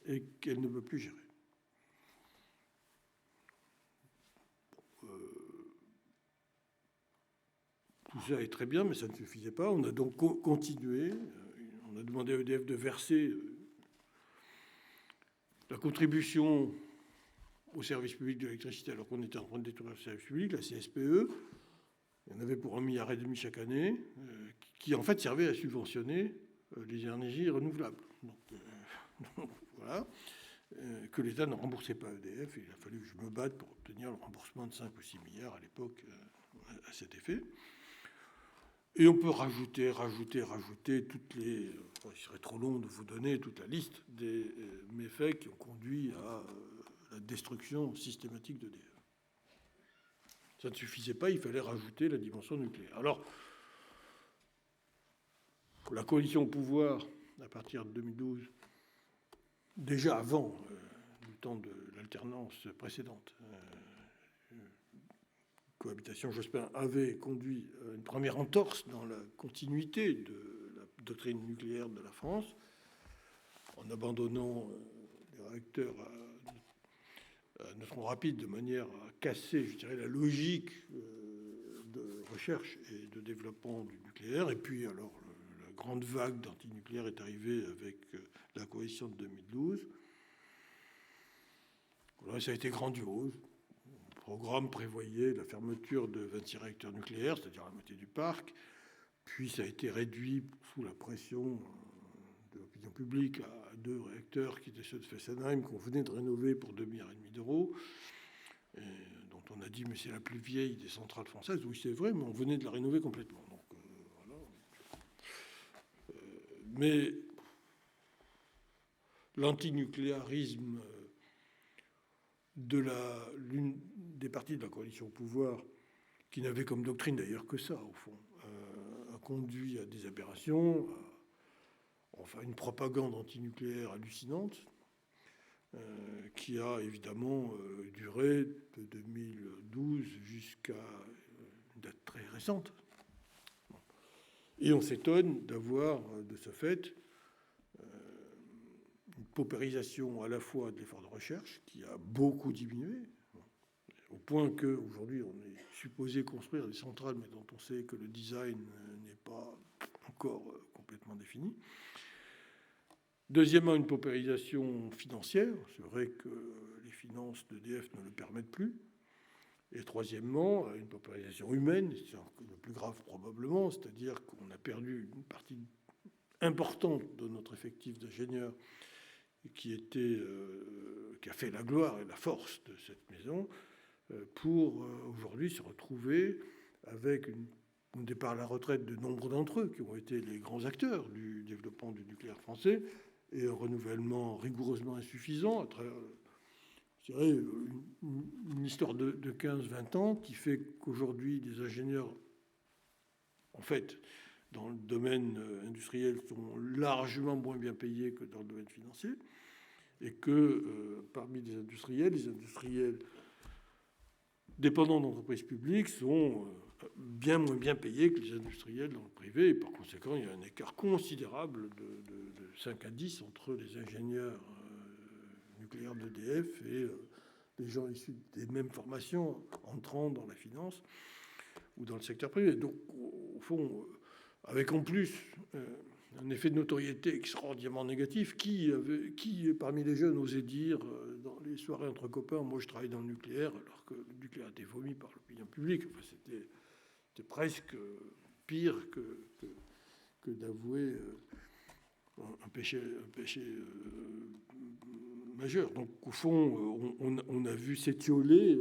et qu'elle ne peut plus gérer. Tout ça est très bien, mais ça ne suffisait pas. On a donc continué. On a demandé à EDF de verser la contribution au service public de l'électricité, alors qu'on était en train de détruire le service public, la CSPE. Il y en avait pour 1,5 milliard chaque année, qui en fait servait à subventionner les énergies renouvelables. Donc, voilà. Que l'État ne remboursait pas EDF. Il a fallu que je me batte pour obtenir le remboursement de 5 ou 6 milliards à l'époque à cet effet. Et on peut rajouter toutes les... il serait trop long de vous donner toute la liste des méfaits qui ont conduit à la destruction systématique d'EDF. Ça ne suffisait pas, il fallait rajouter la dimension nucléaire. Alors, la coalition au pouvoir, à partir de 2012, déjà avant le temps de l'alternance précédente, cohabitation Jospin avait conduit à une première entorse dans la continuité de la doctrine nucléaire de la France, en abandonnant les réacteurs à neutrons rapides de manière à casser, je dirais, la logique de recherche et de développement du nucléaire. Et puis, alors, la grande vague d'antinucléaire est arrivée avec la coalition de 2012. Voilà, ça a été grandiose. Le programme prévoyait la fermeture de 26 réacteurs nucléaires, c'est-à-dire la moitié du parc. Puis ça a été réduit sous la pression de l'opinion publique à 2 réacteurs qui étaient ceux de Fessenheim, qu'on venait de rénover pour 2,5 milliards d'euros, et dont on a dit mais c'est la plus vieille des centrales françaises. Oui, c'est vrai, mais on venait de la rénover complètement. Donc, voilà. Mais l'antinucléarisme de l'une des parties de la coalition au pouvoir, qui n'avait comme doctrine d'ailleurs que ça, au fond, a conduit à des aberrations, enfin une propagande antinucléaire hallucinante, qui a évidemment duré de 2012 jusqu'à une date très récente. Et on s'étonne d'avoir, de ce fait, une paupérisation à la fois de l'effort de recherche, qui a beaucoup diminué, au point qu'aujourd'hui, on est supposé construire des centrales, mais dont on sait que le design n'est pas encore complètement défini. Deuxièmement, une paupérisation financière. C'est vrai que les finances d'EDF ne le permettent plus. Et troisièmement, une paupérisation humaine, c'est le plus grave probablement, c'est-à-dire qu'on a perdu une partie importante de notre effectif d'ingénieurs qui a fait la gloire et la force de cette maison, pour aujourd'hui se retrouver avec un départ à la retraite de nombre d'entre eux qui ont été les grands acteurs du développement du nucléaire français et un renouvellement rigoureusement insuffisant à travers, je dirais, une histoire de 15-20 ans qui fait qu'aujourd'hui des ingénieurs, en fait, dans le domaine industriel, sont largement moins bien payés que dans le domaine financier, et que parmi les industriels dépendants d'entreprises publiques sont bien moins bien payés que les industriels dans le privé. Et par conséquent, il y a un écart considérable de 5 à 10 entre les ingénieurs nucléaires d'EDF et les gens issus des mêmes formations entrant dans la finance ou dans le secteur privé. Donc, au fond, avec en plus un effet de notoriété extraordinairement négatif, qui parmi les jeunes osait dire dans les soirées entre copains, moi je travaille dans le nucléaire, alors que le nucléaire était vomi par l'opinion publique. Enfin, c'était presque pire que d'avouer un péché majeur. Donc, au fond, on a vu s'étioler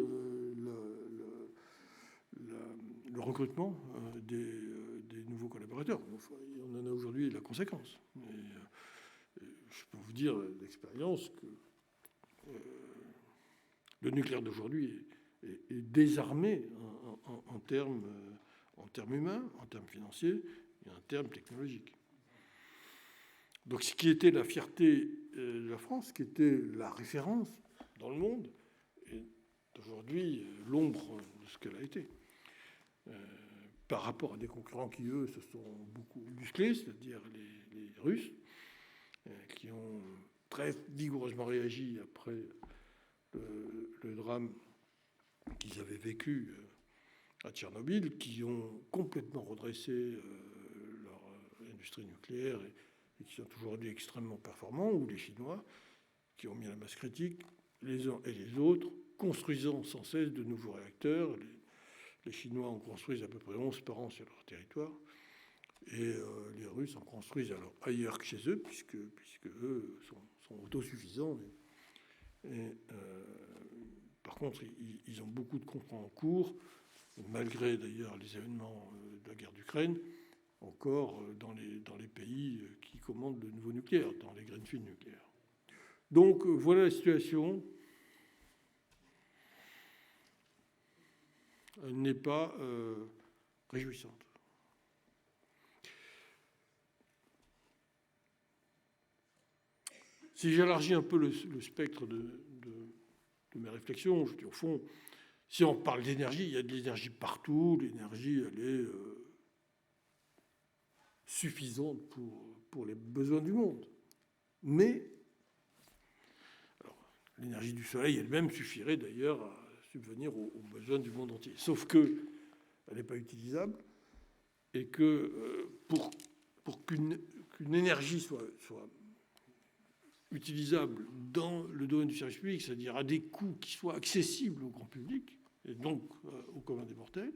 le recrutement des nouveaux collaborateurs. Enfin, on en a aujourd'hui la conséquence. Je peux vous dire d'expérience que le nucléaire d'aujourd'hui est désarmé en termes humains, en termes financiers et en termes technologiques. Donc ce qui était la fierté de la France, ce qui était la référence dans le monde, est aujourd'hui l'ombre de ce qu'elle a été. Par rapport à des concurrents qui, eux, se sont beaucoup musclés, c'est-à-dire les Russes, qui ont très vigoureusement réagi après le drame qu'ils avaient vécu à Tchernobyl, qui ont complètement redressé leur industrie nucléaire et qui sont aujourd'hui extrêmement performants, ou les Chinois, qui ont mis la masse critique, les uns et les autres, construisant sans cesse de nouveaux réacteurs. Les Chinois en construisent à peu près 11 par an sur leur territoire, et les Russes en construisent alors ailleurs que chez eux, puisque eux sont autosuffisants. Par contre, ils ont beaucoup de contrats en cours, malgré d'ailleurs les événements de la guerre d'Ukraine, encore dans les pays qui commandent le nouveau nucléaire, dans les greenfields nucléaires. Donc voilà la situation. Elle n'est pas réjouissante. Si j'élargis un peu le spectre de mes réflexions, je dis au fond, si on parle d'énergie, il y a de l'énergie partout, l'énergie, elle est suffisante pour les besoins du monde. Mais l'énergie du soleil elle-même suffirait d'ailleurs à subvenir aux besoins du monde entier. Sauf qu'elle n'est pas utilisable et que pour qu'une énergie soit utilisable dans le domaine du service public, c'est-à-dire à des coûts qui soient accessibles au grand public, et donc au commun des mortels,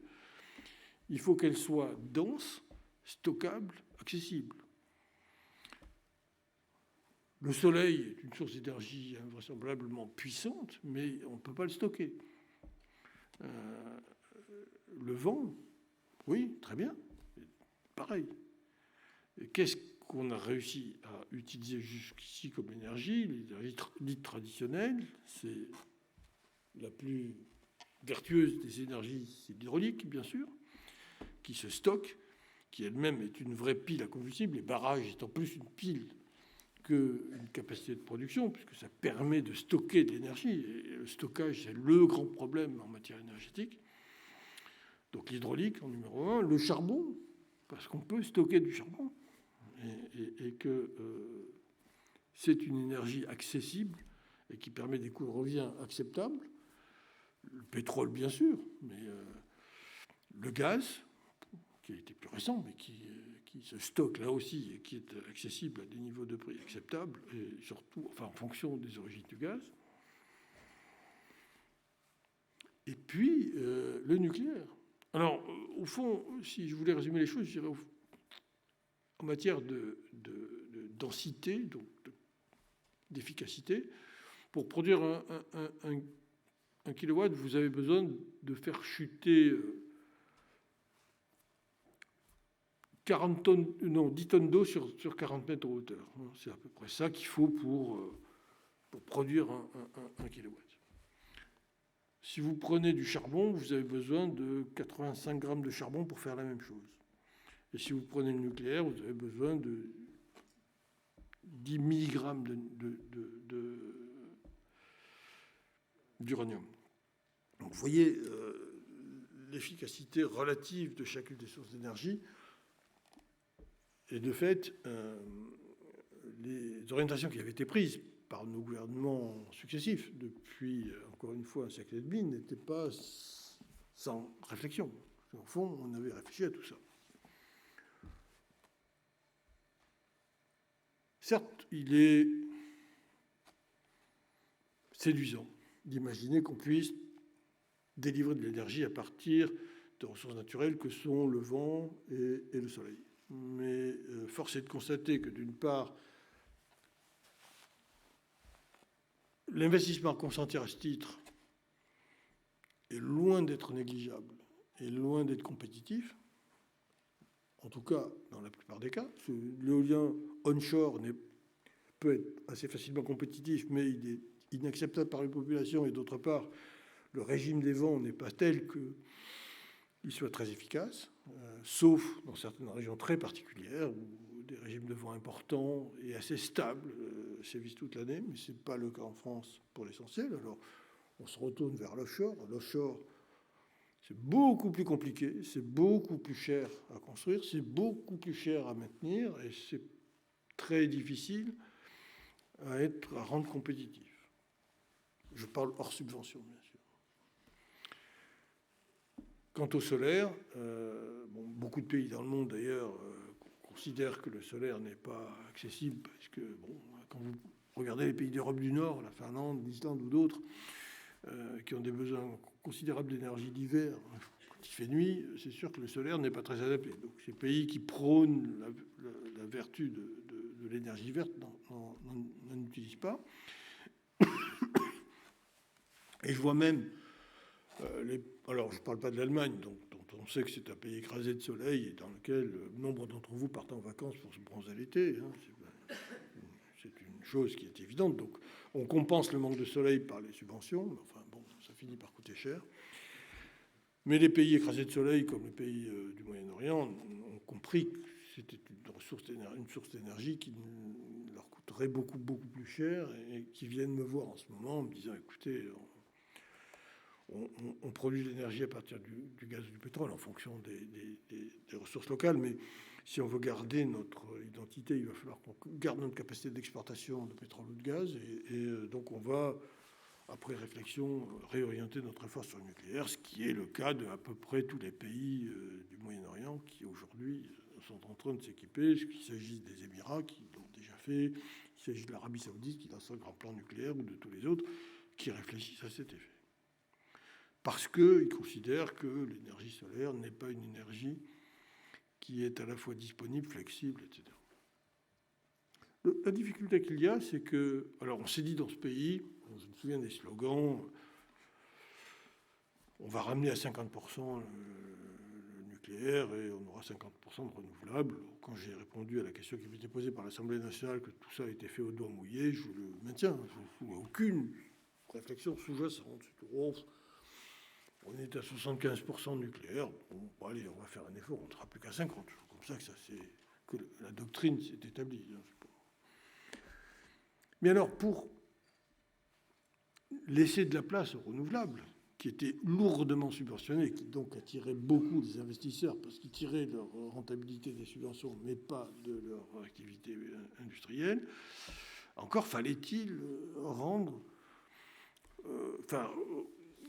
il faut qu'elle soit dense, stockable, accessible. Le soleil est une source d'énergie invraisemblablement puissante, mais on ne peut pas le stocker. Le vent, oui, très bien, pareil. Qu'est-ce qu'on a réussi à utiliser jusqu'ici comme énergie? L'énergie dite traditionnelle, c'est la plus vertueuse des énergies, c'est l'hydraulique, bien sûr, qui se stocke, qui elle-même est une vraie pile à combustible. Les barrages étant plus une pile qu'une capacité de production, puisque ça permet de stocker de l'énergie. Et le stockage, c'est le grand problème en matière énergétique. Donc l'hydraulique en numéro 1, le charbon, parce qu'on peut stocker du charbon, et que c'est une énergie accessible et qui permet des coûts de revient acceptables. Le pétrole, bien sûr, mais le gaz, qui a été plus récent, mais qui se stocke là aussi et qui est accessible à des niveaux de prix acceptables, et surtout en fonction des origines du gaz. Et puis, le nucléaire. Alors, au fond, si je voulais résumer les choses, je dirais en matière de densité, donc d'efficacité, pour produire un kilowatt, vous avez besoin de faire chuter 10 tonnes d'eau sur 40 mètres de hauteur. C'est à peu près ça qu'il faut pour produire un kilowatt. Si vous prenez du charbon, vous avez besoin de 85 grammes de charbon pour faire la même chose. Et si vous prenez le nucléaire, vous avez besoin de 10 milligrammes d'uranium. Donc vous voyez, l'efficacité relative de chacune des sources d'énergie. Et de fait, les orientations qui avaient été prises par nos gouvernements successifs depuis, encore une fois, un siècle et demi, n'étaient pas sans réflexion. Au fond, on avait réfléchi à tout ça. Certes, il est séduisant d'imaginer qu'on puisse délivrer de l'énergie à partir de ressources naturelles que sont le vent et le soleil. Mais force est de constater que, d'une part, l'investissement consenti à ce titre est loin d'être négligeable et loin d'être compétitif. En tout cas, dans la plupart des cas, l'éolien onshore peut être assez facilement compétitif, mais il est inacceptable par les populations, et d'autre part, le régime des vents n'est pas tel qu'il soit très efficace, sauf dans certaines régions très particulières, où des régimes de vent importants et assez stables sévissent toute l'année, mais ce n'est pas le cas en France pour l'essentiel. Alors, on se retourne vers l'offshore. L'offshore, c'est beaucoup plus compliqué, c'est beaucoup plus cher à construire, c'est beaucoup plus cher à maintenir, et c'est très difficile à rendre compétitif. Je parle hors subvention, bien sûr. Quant au solaire, beaucoup de pays dans le monde, d'ailleurs, considèrent que le solaire n'est pas accessible, parce que, quand vous regardez les pays d'Europe du Nord, la Finlande, l'Islande ou d'autres, qui ont des besoins considérables d'énergie d'hiver, quand il fait nuit, c'est sûr que le solaire n'est pas très adapté. Donc ces pays qui prônent la vertu de l'énergie verte n'en utilisent pas. Et je vois même, alors je ne parle pas de l'Allemagne, dont on sait que c'est un pays écrasé de soleil et dans lequel nombre d'entre vous partent en vacances pour se bronzer l'été. C'est une chose qui est évidente. Donc on compense le manque de soleil par les subventions, mais enfin bon, ça finit par coûter cher. Mais les pays écrasés de soleil, comme les pays du Moyen-Orient, ont compris que c'était une source d'énergie qui leur coûterait beaucoup, beaucoup plus cher, et qui viennent me voir en ce moment en me disant, écoutez, on produit de l'énergie à partir du gaz et du pétrole en fonction des ressources locales, mais si on veut garder notre identité, il va falloir qu'on garde notre capacité d'exportation de pétrole ou de gaz, et donc on va, après réflexion, réorienter notre effort sur le nucléaire, ce qui est le cas de à peu près tous les pays du Moyen-Orient qui aujourd'hui sont en train de s'équiper, qu'il s'agisse des Émirats qui l'ont déjà fait, qu'il s'agisse de l'Arabie Saoudite qui lance un grand plan nucléaire, ou de tous les autres qui réfléchissent à cet effet. Parce qu'ils considèrent que l'énergie solaire n'est pas une énergie qui est à la fois disponible, flexible, etc. La difficulté qu'il y a, c'est que... Alors, on s'est dit dans ce pays, je me souviens des slogans, on va ramener à 50% le nucléaire et on aura 50% de renouvelables. Quand j'ai répondu à la question qui m'était posée par l'Assemblée nationale, que tout ça a été fait au doigt mouillé, je le maintiens. Il n'y a aucune réflexion sous-jacente. On est à 75% nucléaire. Bon, allez, on va faire un effort, on ne sera plus qu'à 50%. C'est comme ça que la doctrine s'est établie. Mais alors, pour laisser de la place aux renouvelables, qui étaient lourdement subventionnés, qui donc attiraient beaucoup des investisseurs, parce qu'ils tiraient leur rentabilité des subventions, mais pas de leur activité industrielle, encore fallait-il rendre...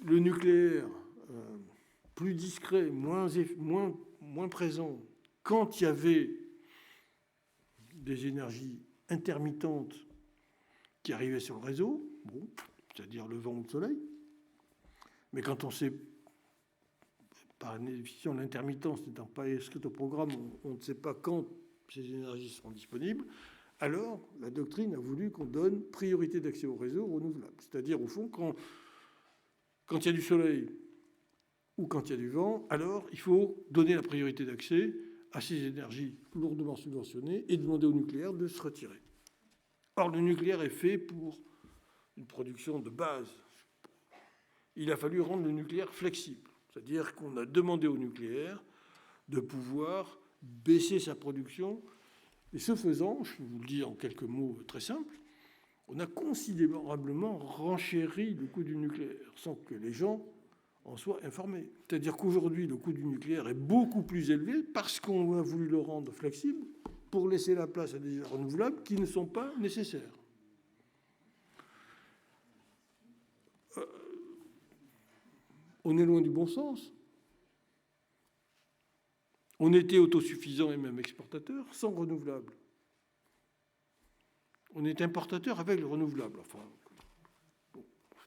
le nucléaire plus discret, moins présent, quand il y avait des énergies intermittentes qui arrivaient sur le réseau, c'est-à-dire le vent ou le soleil. Mais quand on sait, par définition, l'intermittence n'étant pas inscrite au programme, on ne sait pas quand ces énergies seront disponibles, alors la doctrine a voulu qu'on donne priorité d'accès au réseau renouvelable. C'est-à-dire, au fond, quand il y a du soleil ou quand il y a du vent, alors il faut donner la priorité d'accès à ces énergies lourdement subventionnées et demander au nucléaire de se retirer. Or, le nucléaire est fait pour une production de base. Il a fallu rendre le nucléaire flexible. C'est-à-dire qu'on a demandé au nucléaire de pouvoir baisser sa production. Et ce faisant, je vous le dis en quelques mots très simples, on a considérablement renchéri le coût du nucléaire, sans que les gens en soit informé. C'est-à-dire qu'aujourd'hui, le coût du nucléaire est beaucoup plus élevé parce qu'on a voulu le rendre flexible pour laisser la place à des renouvelables qui ne sont pas nécessaires. On est loin du bon sens. On était autosuffisant et même exportateur sans renouvelable. On est importateur avec le renouvelable. Enfin, on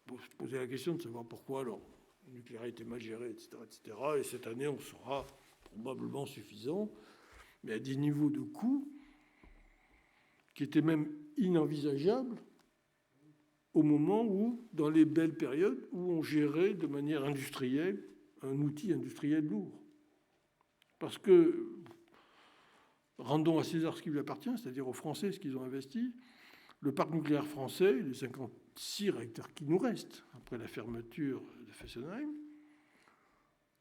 peut se poser la question de savoir pourquoi alors le nucléaire a été mal géré, etc., etc. Et cette année, on sera probablement suffisant, mais à des niveaux de coûts qui étaient même inenvisageables au moment où, dans les belles périodes, où on gérait de manière industrielle un outil industriel lourd. Parce que, rendons à César ce qui lui appartient, c'est-à-dire aux Français ce qu'ils ont investi, le parc nucléaire français, les 56 réacteurs qui nous restent après la fermeture de Fessenheim,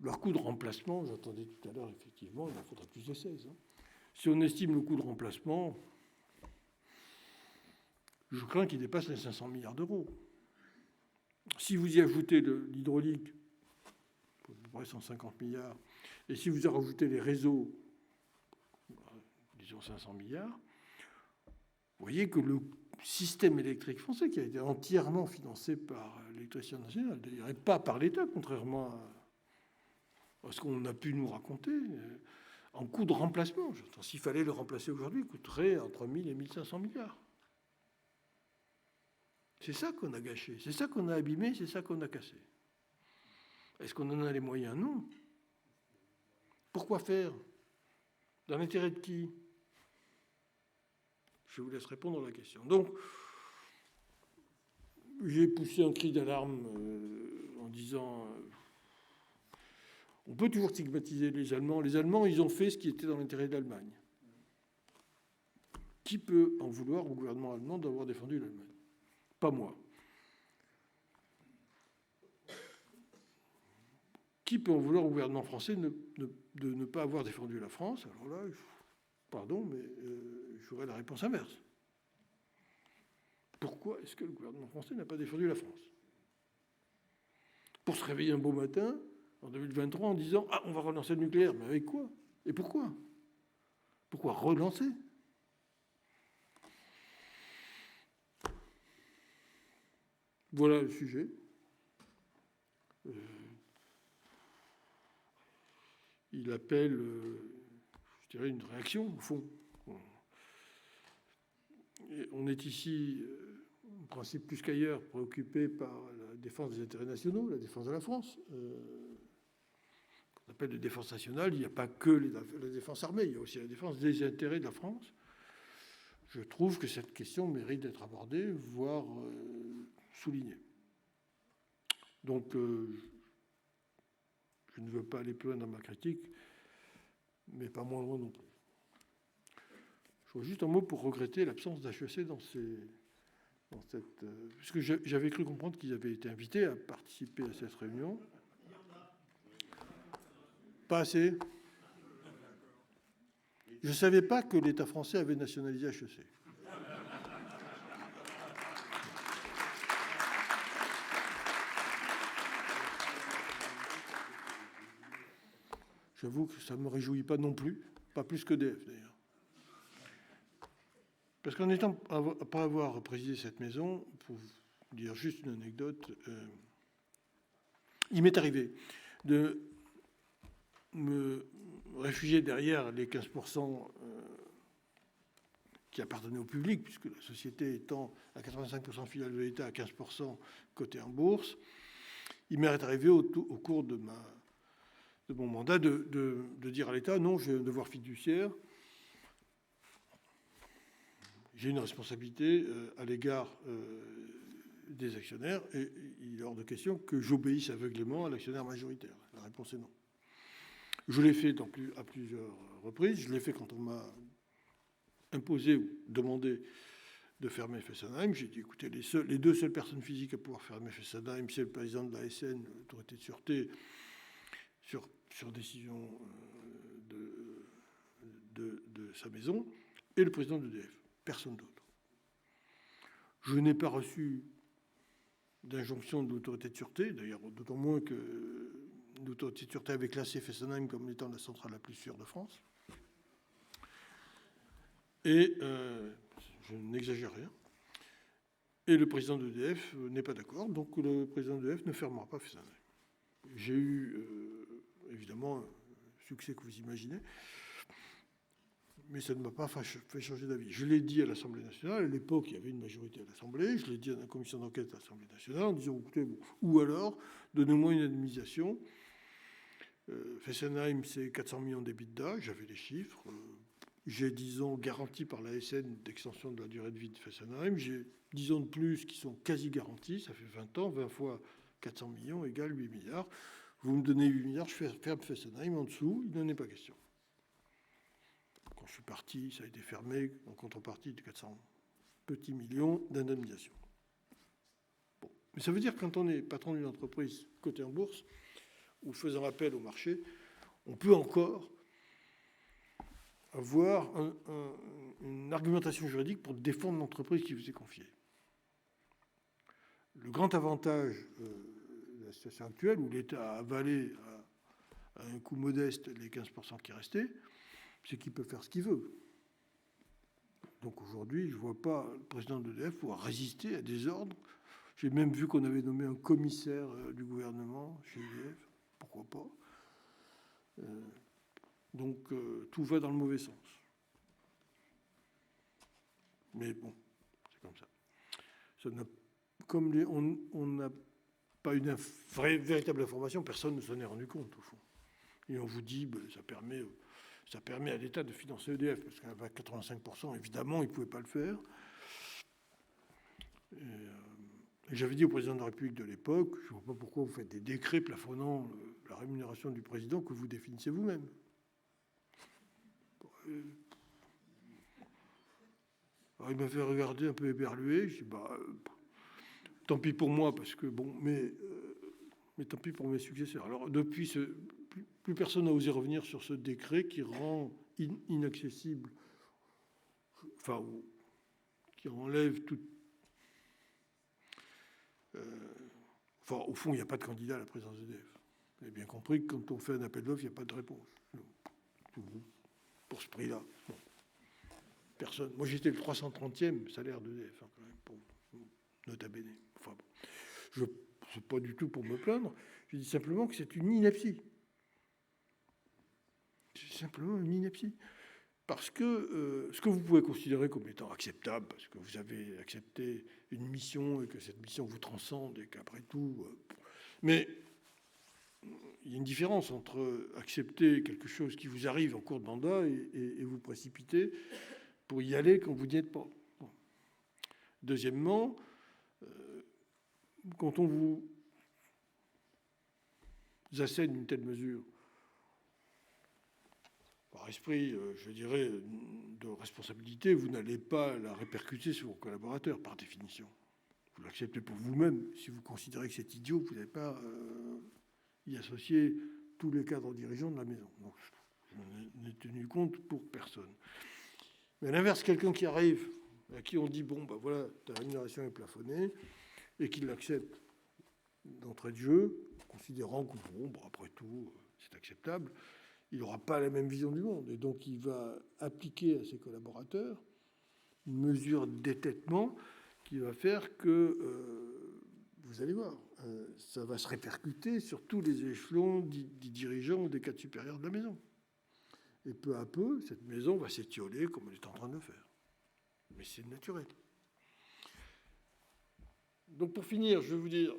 leur coût de remplacement, j'entendais tout à l'heure, effectivement, il en faudra plus de 16. Si on estime le coût de remplacement, je crains qu'il dépasse les 500 milliards d'euros. Si vous y ajoutez l'hydraulique, à peu près 150 milliards, et si vous y rajoutez les réseaux, disons 500 milliards, vous voyez que le système électrique français, qui a été entièrement financé par l'électricité nationale, d'ailleurs, et pas par l'État, contrairement à ce qu'on a pu nous raconter, en coût de remplacement, s'il fallait le remplacer aujourd'hui, coûterait entre 1 000 et 1 500 milliards. C'est ça qu'on a gâché, c'est ça qu'on a abîmé, c'est ça qu'on a cassé. Est-ce qu'on en a les moyens? Non. Pourquoi faire? Dans l'intérêt de qui? Je vous laisse répondre à la question. Donc, j'ai poussé un cri d'alarme en disant on peut toujours stigmatiser les Allemands. Les Allemands, ils ont fait ce qui était dans l'intérêt de l'Allemagne. Qui peut en vouloir au gouvernement allemand d'avoir défendu l'Allemagne? Pas moi. Qui peut en vouloir au gouvernement français de ne pas avoir défendu la France? Alors là, pardon, mais j'aurais la réponse inverse. Pourquoi est-ce que le gouvernement français n'a pas défendu la France? Pour se réveiller un beau matin, en 2023, en disant « Ah, on va relancer le nucléaire ». Mais avec quoi? Et pourquoi? Pourquoi relancer? Voilà le sujet. Il appelle, je dirais, une réaction, au fond. On est ici, en principe plus qu'ailleurs, préoccupé par la défense des intérêts nationaux, la défense de la France. On appelle de défense nationale, il n'y a pas que la défense armée, il y a aussi la défense des intérêts de la France. Je trouve que cette question mérite d'être abordée, voire soulignée. Donc, je ne veux pas aller plus loin dans ma critique, mais pas moins loin non plus. Je vois juste un mot pour regretter l'absence d'HEC dans cette... puisque j'avais cru comprendre qu'ils avaient été invités à participer à cette réunion. Pas assez. Je ne savais pas que l'État français avait nationalisé HEC. J'avoue que ça ne me réjouit pas non plus, pas plus que DF d'ailleurs. Parce qu'en étant, après avoir présidé cette maison, pour vous dire juste une anecdote, il m'est arrivé de me réfugier derrière les 15% qui appartenaient au public, puisque la société étant à 85% filiale de l'État, à 15% cotée en bourse. Il m'est arrivé au cours de mon mandat de dire à l'État, non, j'ai un devoir fiduciaire, j'ai une responsabilité à l'égard des actionnaires, et il est hors de question que j'obéisse aveuglément à l'actionnaire majoritaire. La réponse est non. Je l'ai fait à plusieurs reprises, je l'ai fait quand on m'a imposé ou demandé de fermer Fessenheim. J'ai dit, écoutez, les deux seules personnes physiques à pouvoir fermer Fessenheim, c'est le président de la SN, l'autorité de sûreté, sur décision de sa maison, et le président d'EDF. Personne d'autre. Je n'ai pas reçu d'injonction de l'autorité de sûreté, d'ailleurs d'autant moins que l'autorité de sûreté avait classé Fessenheim comme étant la centrale la plus sûre de France. Et je n'exagère rien. Et le président d'EDF n'est pas d'accord, donc le président d'EDF ne fermera pas Fessenheim. J'ai eu, évidemment, le succès que vous imaginez, mais ça ne m'a pas fait changer d'avis. Je l'ai dit à l'Assemblée nationale, à l'époque, il y avait une majorité à l'Assemblée, je l'ai dit à la commission d'enquête à l'Assemblée nationale, en disant, écoutez, bon, ou alors, donnez-moi une indemnisation. Fessenheim, c'est 400 millions d'EBITDA, j'avais les chiffres. J'ai 10 ans garantis par la SN d'extension de la durée de vie de Fessenheim. J'ai 10 ans de plus qui sont quasi garantis, ça fait 20 ans, 20 fois 400 millions égale 8 milliards. Vous me donnez 8 milliards, je ferme Fessenheim, en dessous, il n'en est pas question. Quand je suis parti, ça a été fermé en contrepartie de 400 petits millions d'indemnisation. Bon. Mais ça veut dire que quand on est patron d'une entreprise cotée en bourse, ou faisant appel au marché, on peut encore avoir une argumentation juridique pour défendre l'entreprise qui vous est confiée. Le grand avantage de la situation actuelle, où l'État a avalé à un coût modeste les 15% qui restaient, c'est qu'il peut faire ce qu'il veut. Donc aujourd'hui, je ne vois pas le président de l'EDF pouvoir résister à des ordres. J'ai même vu qu'on avait nommé un commissaire du gouvernement chez EDF. Pourquoi pas? Donc tout va dans le mauvais sens. Mais bon, c'est comme ça. Comme on n'a pas une véritable information, personne ne s'en est rendu compte, au fond. Et on vous dit, ben, ça permet à l'État de financer EDF, parce qu'à 85%, évidemment, il ne pouvait pas le faire. Et j'avais dit au président de la République de l'époque, je ne vois pas pourquoi vous faites des décrets plafonnant la rémunération du président que vous définissez vous-même. Alors il m'a fait regarder un peu éberlué. Je dis, bah, tant pis pour moi, parce que bon, mais tant pis pour mes successeurs. Alors depuis, plus personne n'a osé revenir sur ce décret qui rend inaccessible, enfin, qui enlève tout. Enfin, au fond, il n'y a pas de candidat à la présidence d'EDF. Vous avez bien compris que quand on fait un appel d'offres, il n'y a pas de réponse. Pour ce prix-là. Bon. Personne. Moi, j'étais le 330e salaire d'EDF, hein, quand même, pour nota bene. Enfin, bon. Je ne sais pas du tout pour me plaindre. Je dis simplement que c'est une ineptie. C'est simplement une ineptie. Parce que ce que vous pouvez considérer comme étant acceptable, parce que vous avez accepté une mission et que cette mission vous transcende et qu'après tout... mais il y a une différence entre accepter quelque chose qui vous arrive en cours de mandat et vous précipiter pour y aller quand vous n'y êtes pas. Bon. Deuxièmement, quand on vous assène une telle mesure, par esprit, je dirais, de responsabilité, vous n'allez pas la répercuter sur vos collaborateurs, par définition. Vous l'acceptez pour vous-même. Si vous considérez que c'est idiot, vous n'allez pas y associer tous les cadres dirigeants de la maison. Donc, je n'ai tenu compte pour personne. Mais à l'inverse, quelqu'un qui arrive, à qui on dit, bon, ben voilà, ta rémunération est plafonnée, et qu'il l'accepte d'entrée de jeu, considérant que, bon, après tout, c'est acceptable, il n'aura pas la même vision du monde. Et donc, il va appliquer à ses collaborateurs une mesure d'étêtement qui va faire que, vous allez voir, ça va se répercuter sur tous les échelons des dirigeants ou des cadres supérieurs de la maison. Et peu à peu, cette maison va s'étioler comme elle est en train de le faire. Mais c'est naturel. Donc, pour finir, je vais vous dire...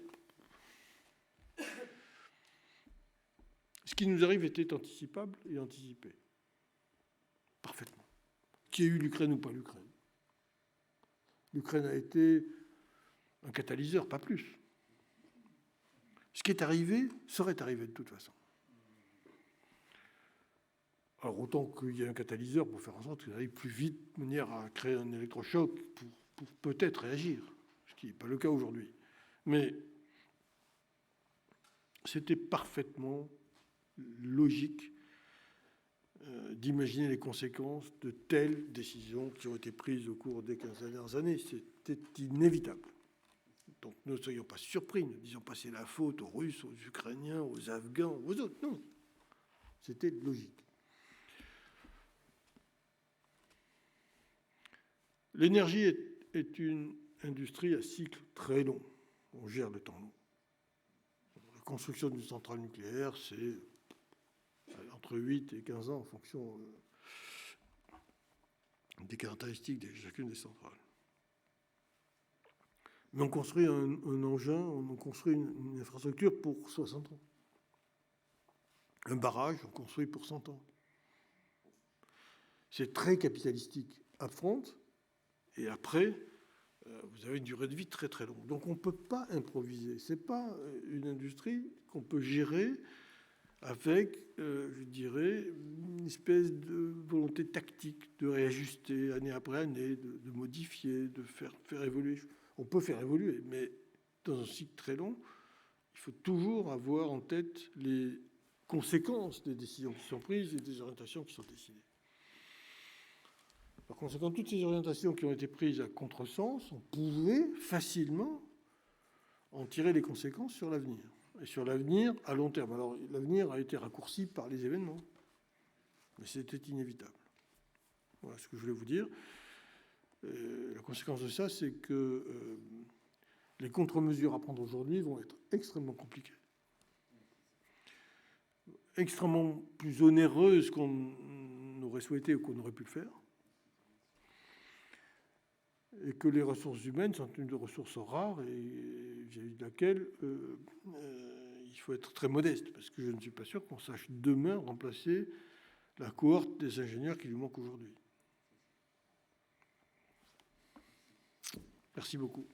Ce qui nous arrive était anticipable et anticipé. Parfaitement. Qu'il y ait eu l'Ukraine ou pas l'Ukraine. L'Ukraine a été un catalyseur, pas plus. Ce qui est arrivé serait arrivé de toute façon. Alors autant qu'il y ait un catalyseur pour faire en sorte qu'il aille plus vite, de manière à créer un électrochoc pour peut-être réagir, ce qui n'est pas le cas aujourd'hui. Mais c'était parfaitement logique d'imaginer les conséquences de telles décisions qui ont été prises au cours des 15 dernières années. C'était inévitable. Donc ne soyons pas surpris, ne disons pas c'est la faute aux Russes, aux Ukrainiens, aux Afghans, aux autres. Non, c'était logique. L'énergie est une industrie à cycle très long. On gère le temps long. La construction d'une centrale nucléaire, c'est entre 8 et 15 ans en fonction des caractéristiques de chacune des centrales. Mais on construit un engin, on construit une infrastructure pour 60 ans. Un barrage, on construit pour 100 ans. C'est très capitalistique upfront, et après, vous avez une durée de vie très très longue. Donc on ne peut pas improviser. Ce n'est pas une industrie qu'on peut gérer avec, je dirais, une espèce de volonté tactique de réajuster année après année, de modifier, de faire évoluer. On peut faire évoluer, mais dans un cycle très long, il faut toujours avoir en tête les conséquences des décisions qui sont prises et des orientations qui sont décidées. Par conséquent, toutes ces orientations qui ont été prises à contresens, on pouvait facilement en tirer les conséquences sur l'avenir. Et sur l'avenir à long terme. Alors, l'avenir a été raccourci par les événements, mais c'était inévitable. Voilà ce que je voulais vous dire. La conséquence de ça, c'est que les contre-mesures à prendre aujourd'hui vont être extrêmement compliquées, extrêmement plus onéreuses qu'on aurait souhaité ou qu'on aurait pu le faire, et que les ressources humaines sont une ressource rare et vis-à-vis de laquelle il faut être très modeste, parce que je ne suis pas sûr qu'on sache demain remplacer la cohorte des ingénieurs qui lui manque aujourd'hui. Merci beaucoup.